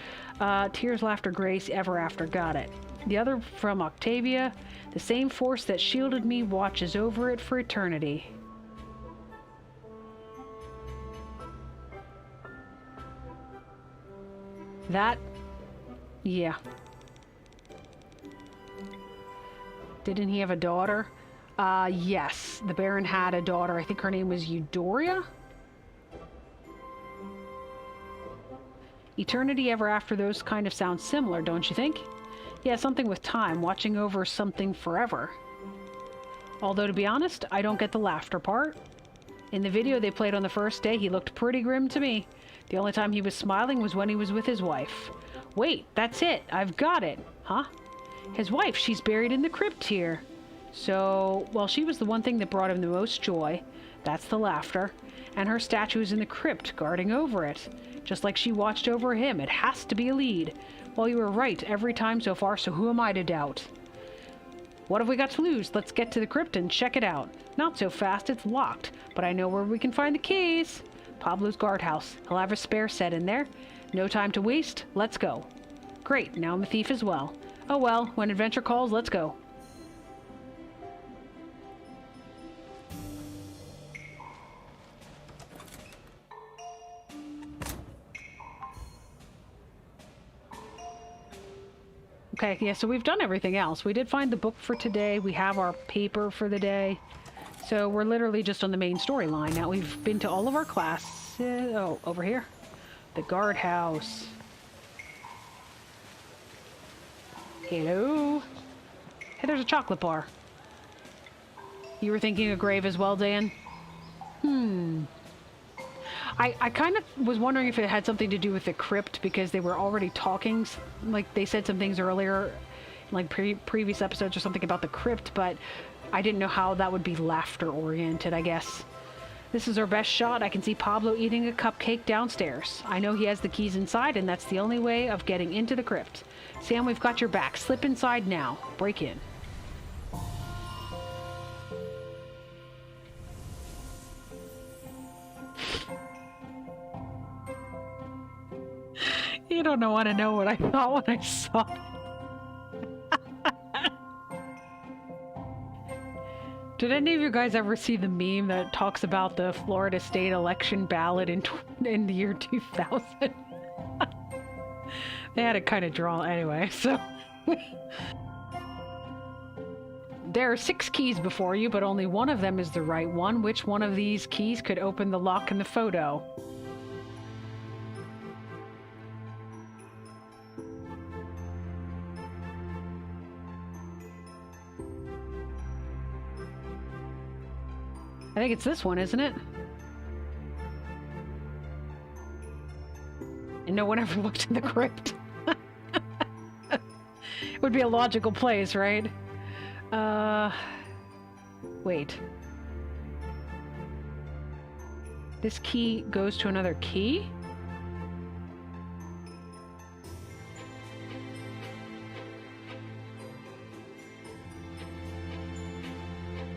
A: Tears, laughter, grace, ever after. Got it. The other from Octavia, the same force that shielded me watches over it for eternity. That, yeah. Didn't he have a daughter? Yes. The Baron had a daughter. I think her name was Eudora? Eternity, ever after, those kind of sound similar, don't you think? Yeah, something with time, watching over something forever. Although, to be honest, I don't get the laughter part. In the video they played on the first day, he looked pretty grim to me. The only time he was smiling was when he was with his wife. Wait, that's it. I've got it. Huh? His wife, she's buried in the crypt here. So, well, she was the one thing that brought him the most joy. That's the laughter. And her statue is in the crypt, guarding over it. Just like she watched over him. It has to be a lead. Well, you were right every time so far, so who am I to doubt? What have we got to lose? Let's get to the crypt and check it out. Not so fast, it's locked. But I know where we can find the keys. Pablo's guardhouse. He'll have a spare set in there. No time to waste. Let's go. Great, now I'm a thief as well. Oh well, when adventure calls, let's go. Okay, yeah, so we've done everything else. We did find the book for today. We have our paper for the day. So we're literally just on the main storyline. Now we've been to all of our classes. Oh, over here. The guardhouse. Hello? Hey, there's a chocolate bar. You were thinking a grave as well, Dan? I kind of was wondering if it had something to do with the crypt, because they were already talking, like they said some things earlier, like previous episodes or something about the crypt, but I didn't know how that would be laughter oriented, I guess. This is our best shot. I can see Pablo eating a cupcake downstairs. I know he has the keys inside, and that's the only way of getting into the crypt. Sam, we've got your back. Slip inside now. Break in. You don't want to know what I thought when I saw it. Did any of you guys ever see the meme that talks about the Florida state election ballot in the year 2000? They had it kind of drawn anyway, so... There are 6 keys before you, but only one of them is the right one. Which one of these keys could open the lock in the photo? I think it's this one, isn't it? And no one ever looked in the crypt. It would be a logical place, right? Wait. This key goes to another key?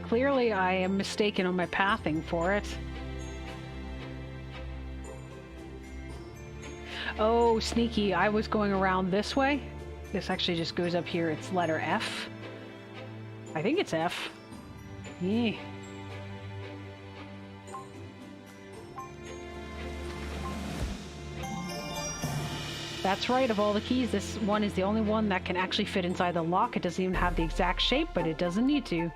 A: Clearly, I am mistaken on my pathing for it. Oh, sneaky. I was going around this way. This actually just goes up here. It's letter F. I think it's F. Yeah. That's right, of all the keys, this one is the only one that can actually fit inside the lock. It doesn't even have the exact shape, but it doesn't need to.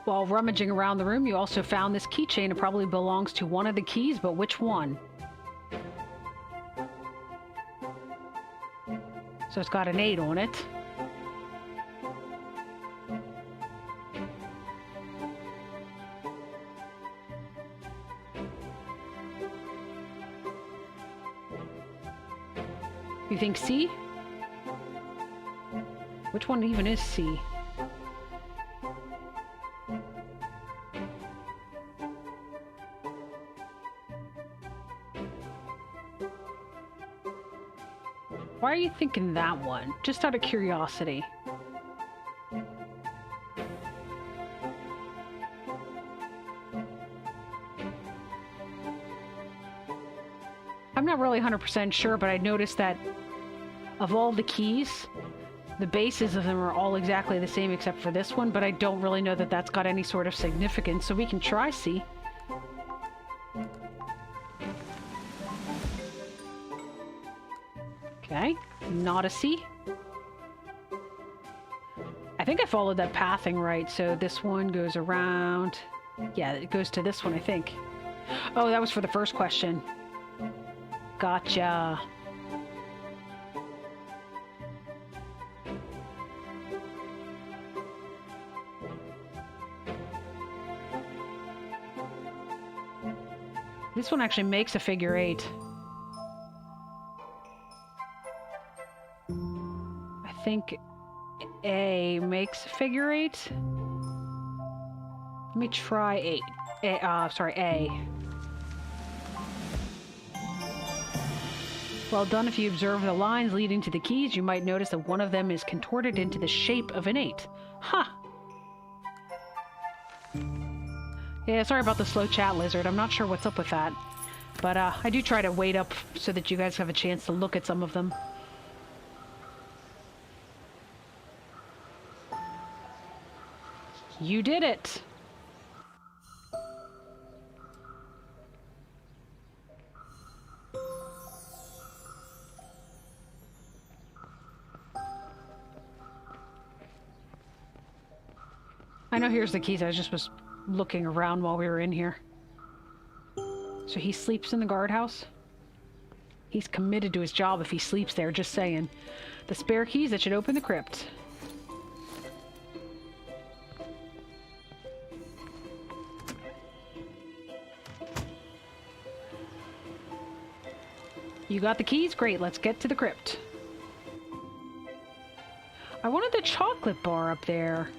A: While rummaging around the room, you also found this keychain. It probably belongs to one of the keys, but which one? So it's got an 8 on it. You think C? Which one even is C? Why are you thinking that one? Just out of curiosity. I'm not really 100% sure, but I noticed that of all the keys, the bases of them are all exactly the same except for this one, but I don't really know that that's got any sort of significance, so we can try C. Okay, not a C. I think I followed that pathing right, so this one goes around. Yeah, it goes to this one, I think. Oh, that was for the first question. Gotcha. This one actually makes a figure 8. I think A makes a figure 8. Let me try A. Well done. If you observe the lines leading to the keys, you might notice that one of them is contorted into the shape of an 8. Huh. Yeah, sorry about the slow chat, Lizard. I'm not sure what's up with that. But I do try to wait up so that you guys have a chance to look at some of them. You did it! I know here's the keys. I just was looking around while we were in here. So he sleeps in the guardhouse? He's committed to his job if he sleeps there, just saying. The spare keys that should open the crypt. You got the keys? Great, let's get to the crypt. I wanted the chocolate bar up there.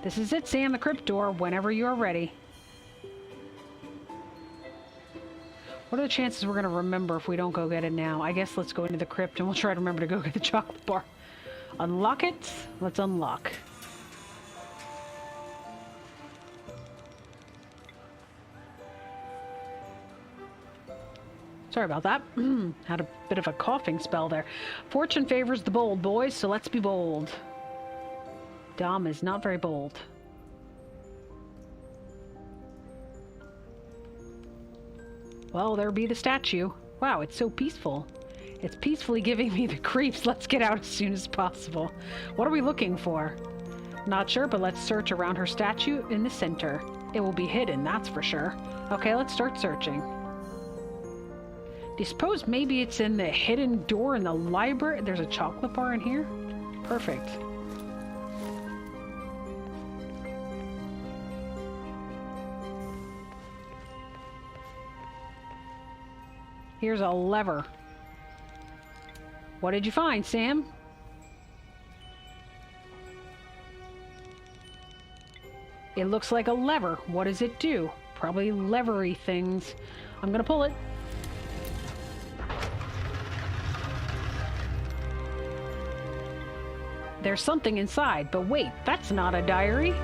A: This is it, Sam, the crypt door, whenever you are ready. What are the chances we're going to remember if we don't go get it now? I guess let's go into the crypt and we'll try to remember to go get the chocolate bar. Unlock it. Let's unlock. Sorry about that. Had a bit of a coughing spell there. Fortune favors the bold, boys, so let's be bold. Dom is not very bold. Well, there be the statue. Wow, it's so peaceful. It's peacefully giving me the creeps. Let's get out as soon as possible. What are we looking for? Not sure, but let's search around her statue in the center. It will be hidden, that's for sure. Okay, let's start searching. Do you suppose maybe it's in the hidden door in the library? There's a chocolate bar in here? Perfect. Here's a lever. What did you find, Sam? It looks like a lever. What does it do? Probably levery things. I'm gonna pull it. There's something inside, but wait, that's not a diary.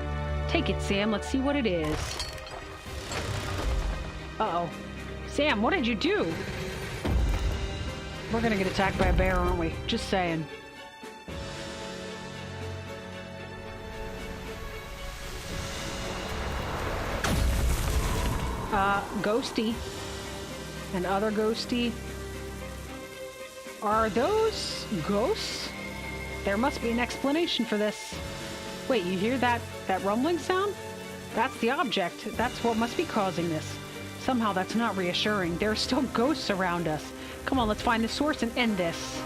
A: Take it, Sam. Let's see what it is. Uh-oh. Sam, what did you do? We're gonna get attacked by a bear, aren't we? Just saying. Ghosty. And other ghosty. Are those ghosts? There must be an explanation for this. Wait, you hear that rumbling sound? That's the object. That's what must be causing this. Somehow that's not reassuring. There are still ghosts around us. Come on, let's find the source and end this.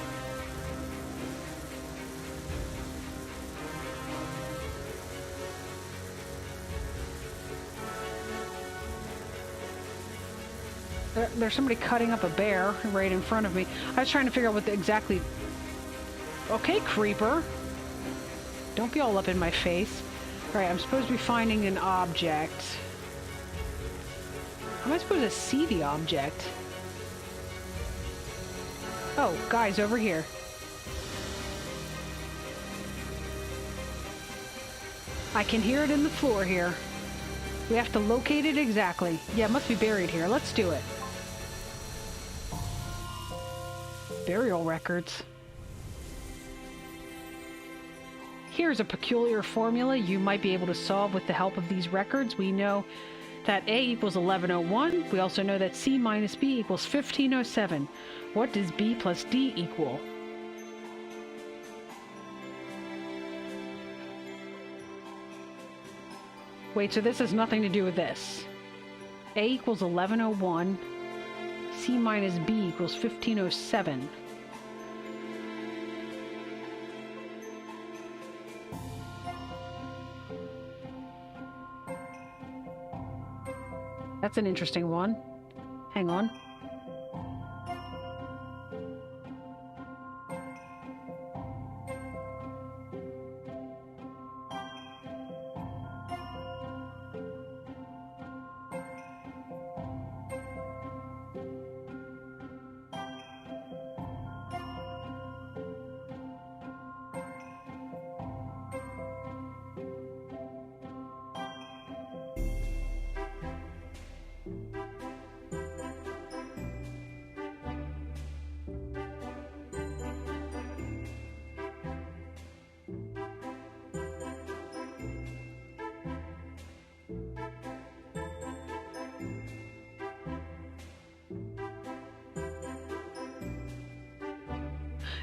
A: There's somebody cutting up a bear right in front of me. I was trying to figure out what the exactly... Okay, creeper. Don't be all up in my face. Alright, I'm supposed to be finding an object. How am I supposed to see the object? Oh, guys, over here. I can hear it in the floor here. We have to locate it exactly. Yeah, it must be buried here. Let's do it. Burial records. Here's a peculiar formula you might be able to solve with the help of these records. We know that A equals 1101. We also know that C minus B equals 1507. What does B plus D equal? Wait, so this has nothing to do with this. A equals 1101. C minus B equals 1507. That's an interesting one. Hang on.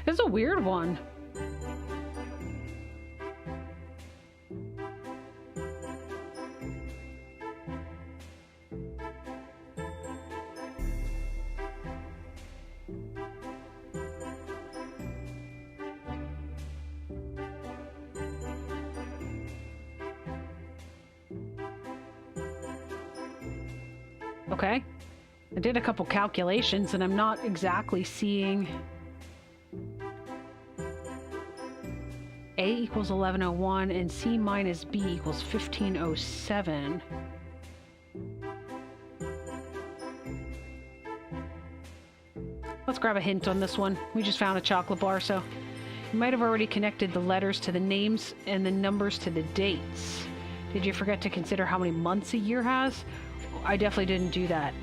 A: It's a weird one. Okay. I did a couple calculations and I'm not exactly seeing... A equals 1101 and C minus B equals 1507. Let's grab a hint on this one. We just found a chocolate bar, so you might have already connected the letters to the names and the numbers to the dates. Did you forget to consider how many months a year has? I definitely didn't do that.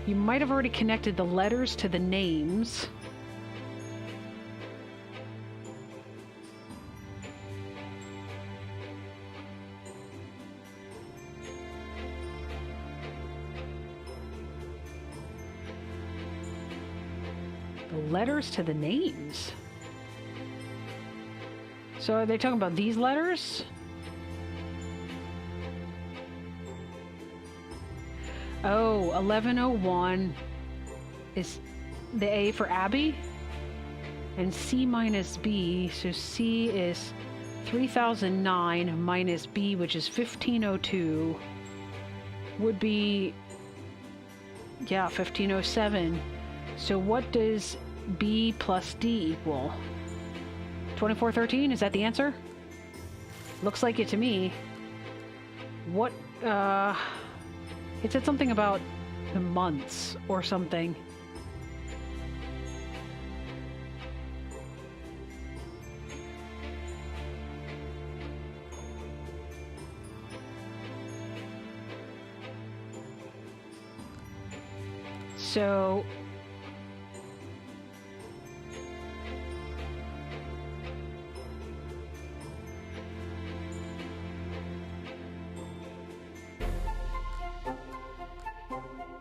A: You might have already connected the letters to the names. Letters to the names. So are they talking about these letters? Oh, 1101 is the A for Abby. And C minus B, so C is 3009 minus B, which is 1502, would be, yeah, 1507. So what does B plus D equal? 2413, is that the answer? Looks like it to me. What, it said something about the months or something.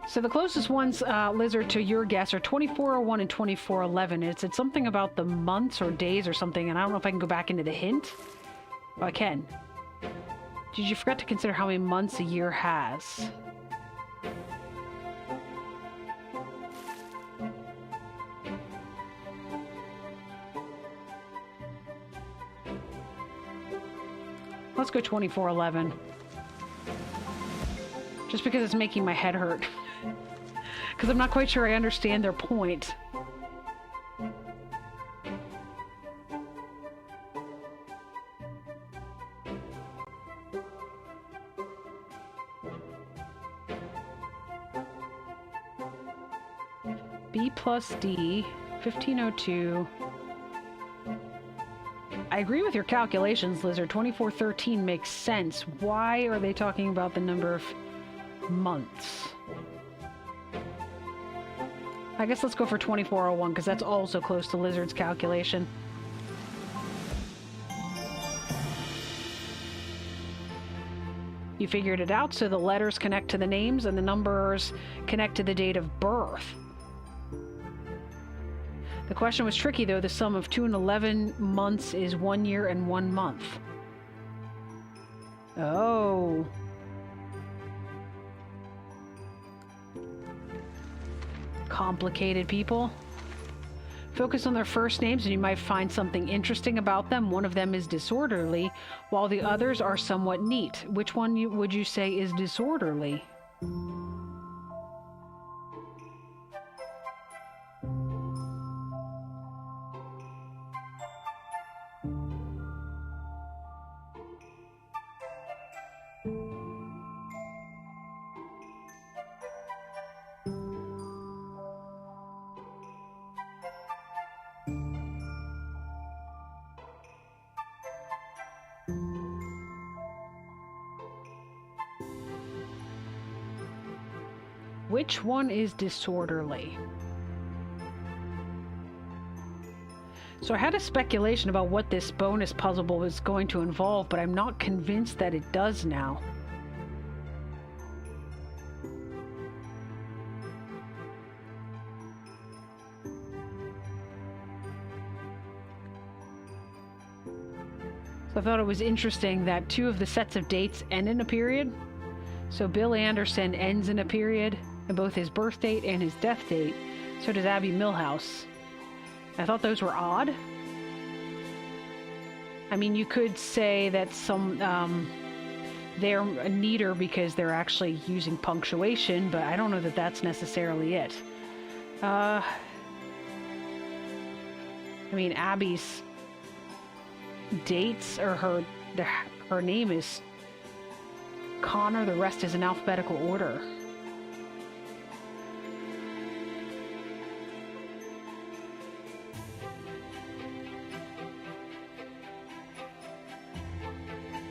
A: So the closest ones, Lizard, to your guess are 2401 and 2411. It said something about the months or days or something, and I don't know if I can go back into the hint. Oh, I can. Did you forget to consider how many months a year has? Let's go 2411. Just because it's making my head hurt. Because I'm not quite sure I understand their point. B plus D, 1502. I agree with your calculations, Lizard. 2413 makes sense. Why are they talking about the number of months? I guess let's go for 2401, because that's also close to Lizard's calculation. You figured it out, so the letters connect to the names and the numbers connect to the date of birth. The question was tricky, though. The sum of 2 and 11 months is 1 year and 1 month. Oh. Complicated people. Focus on their first names and you might find something interesting about them. One of them is disorderly, while the others are somewhat neat. Which one would you say is disorderly? Which one is disorderly? So I had a speculation about what this bonus puzzle was going to involve, but I'm not convinced that it does now. So I thought it was interesting that 2 of the sets of dates end in a period. So Bill Anderson ends in a period, in both his birth date and his death date. So does Abby Milhouse. I thought those were odd. I mean, you could say that some they're neater because they're actually using punctuation, but I don't know that that's necessarily it. I mean, Abby's dates, or her name is Connor, the rest is in alphabetical order.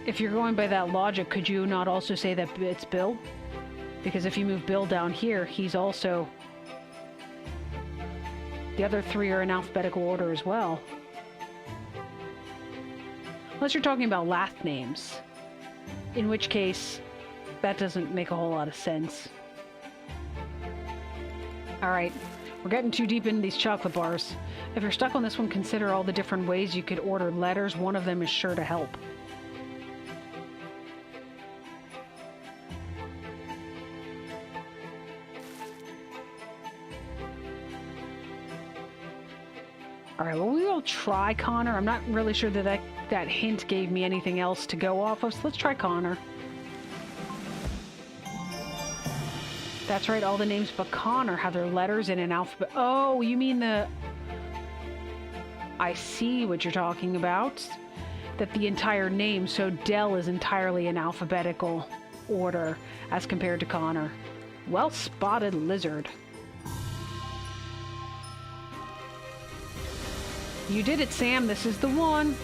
A: If you're going by that logic, could you not also say that it's Bill? Because if you move Bill down here, he's also... The other 3 are in alphabetical order as well. Unless you're talking about last names. In which case, that doesn't make a whole lot of sense. Alright, We're getting too deep into these chocolate bars. If you're stuck on this one, consider all the different ways you could order letters. One of them is sure to help. Alright, well, we will try Connor. I'm not really sure that that hint gave me anything else to go off of, so let's try Connor. That's right, all the names but Connor have their letters in an alphabet. Oh, you mean the... I see what you're talking about. That the entire name, so Dell is entirely in alphabetical order as compared to Connor. Well spotted, lizard. You did it, Sam. This is the one.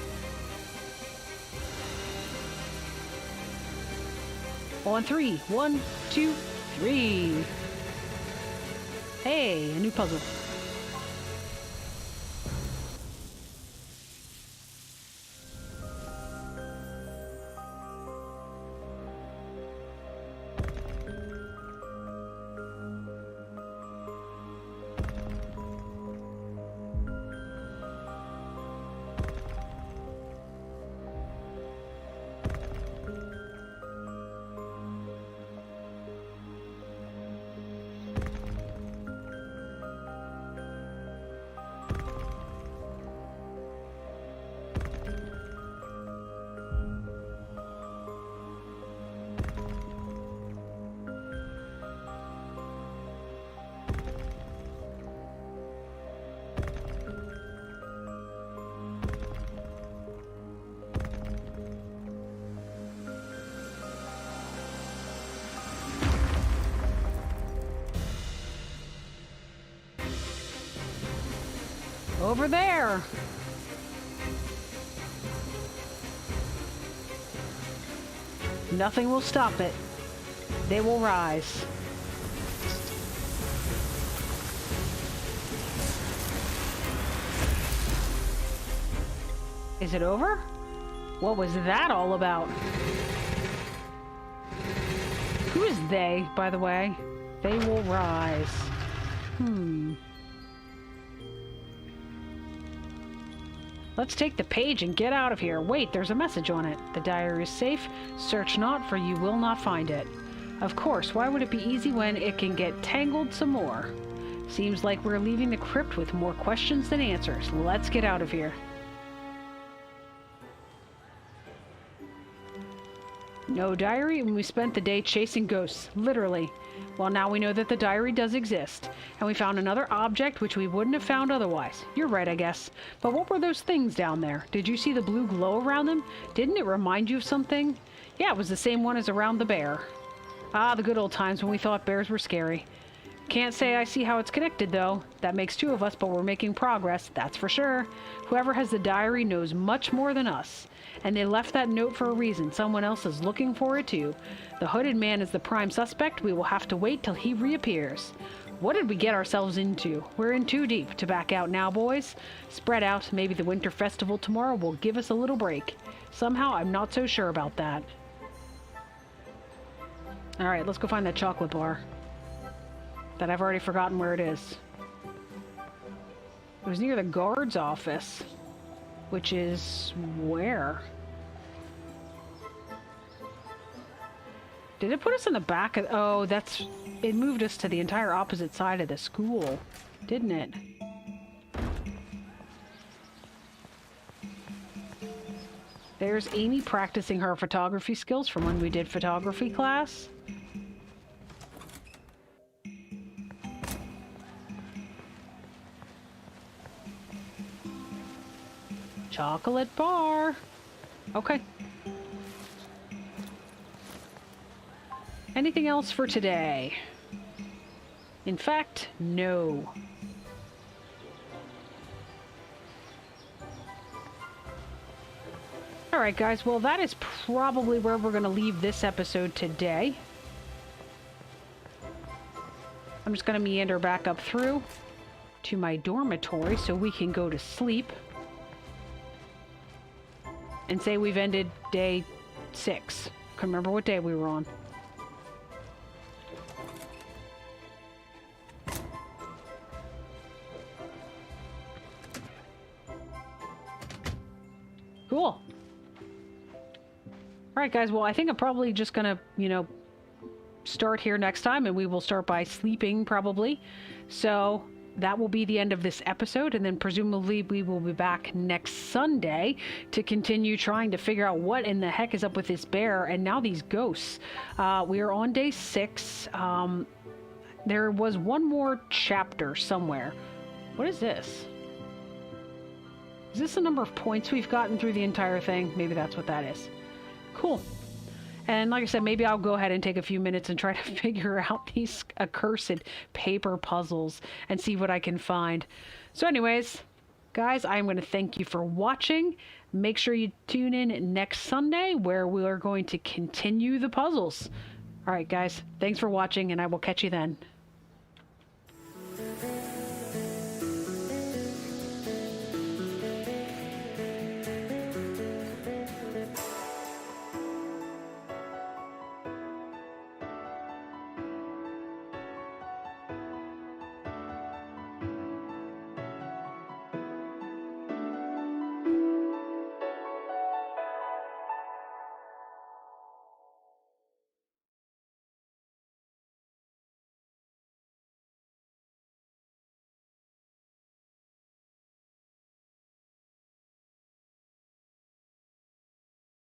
A: On 3. 1, 2, 3. Hey, a new puzzle. Over there. Nothing will stop it. They will rise. Is it over? What was that all about? Who is they, by the way? They will rise. Let's take the page and get out of here. Wait, there's a message on it. The diary is safe. Search not, for you will not find it. Of course, why would it be easy when it can get tangled some more? Seems like we're leaving the crypt with more questions than answers. Let's get out of here. No diary, and we spent the day chasing ghosts, literally. Well, now we know that the diary does exist, and we found another object which we wouldn't have found otherwise. You're right, I guess. But what were those things down there? Did you see the blue glow around them? Didn't it remind you of something? Yeah, it was the same one as around the bear. Ah, the good old times when we thought bears were scary. Can't say I see how it's connected, though. That makes 2 of us, but we're making progress, that's for sure. Whoever has the diary knows much more than us. And they left that note for a reason. Someone else is looking for it, too. The hooded man is the prime suspect. We will have to wait till he reappears. What did we get ourselves into? We're in too deep to back out now, boys. Spread out. Maybe the winter festival tomorrow will give us a little break. Somehow, I'm not so sure about that. All right, let's go find that chocolate bar. That I've already forgotten where it is. It was near the guard's office. Which is where? Did it put us in the back of... Oh, that's... It moved us to the entire opposite side of the school, didn't it? There's Amy practicing her photography skills from when we did photography class. Chocolate bar. Okay. Anything else for today? In fact, no. Alright guys, well that is probably where we're going to leave this episode today. I'm just going to meander back up through to my dormitory so we can go to sleep. And say we've ended day 6. Couldn't remember what day we were on. right, guys. Well, I think I'm probably just going to, you know, start here next time, and we will start by sleeping probably. So that will be the end of this episode, and then presumably we will be back next Sunday to continue trying to figure out what in the heck is up with this bear and now these ghosts. We are on day 6. There was one more chapter somewhere. What is this? Is this the number of points we've gotten through the entire thing? Maybe that's what that is. Cool. And like I said, maybe I'll go ahead and take a few minutes and try to figure out these accursed paper puzzles and see what I can find. So anyways, guys, I'm going to thank you for watching. Make sure you tune in next Sunday where we are going to continue the puzzles. All right, guys, thanks for watching, and I will catch you then.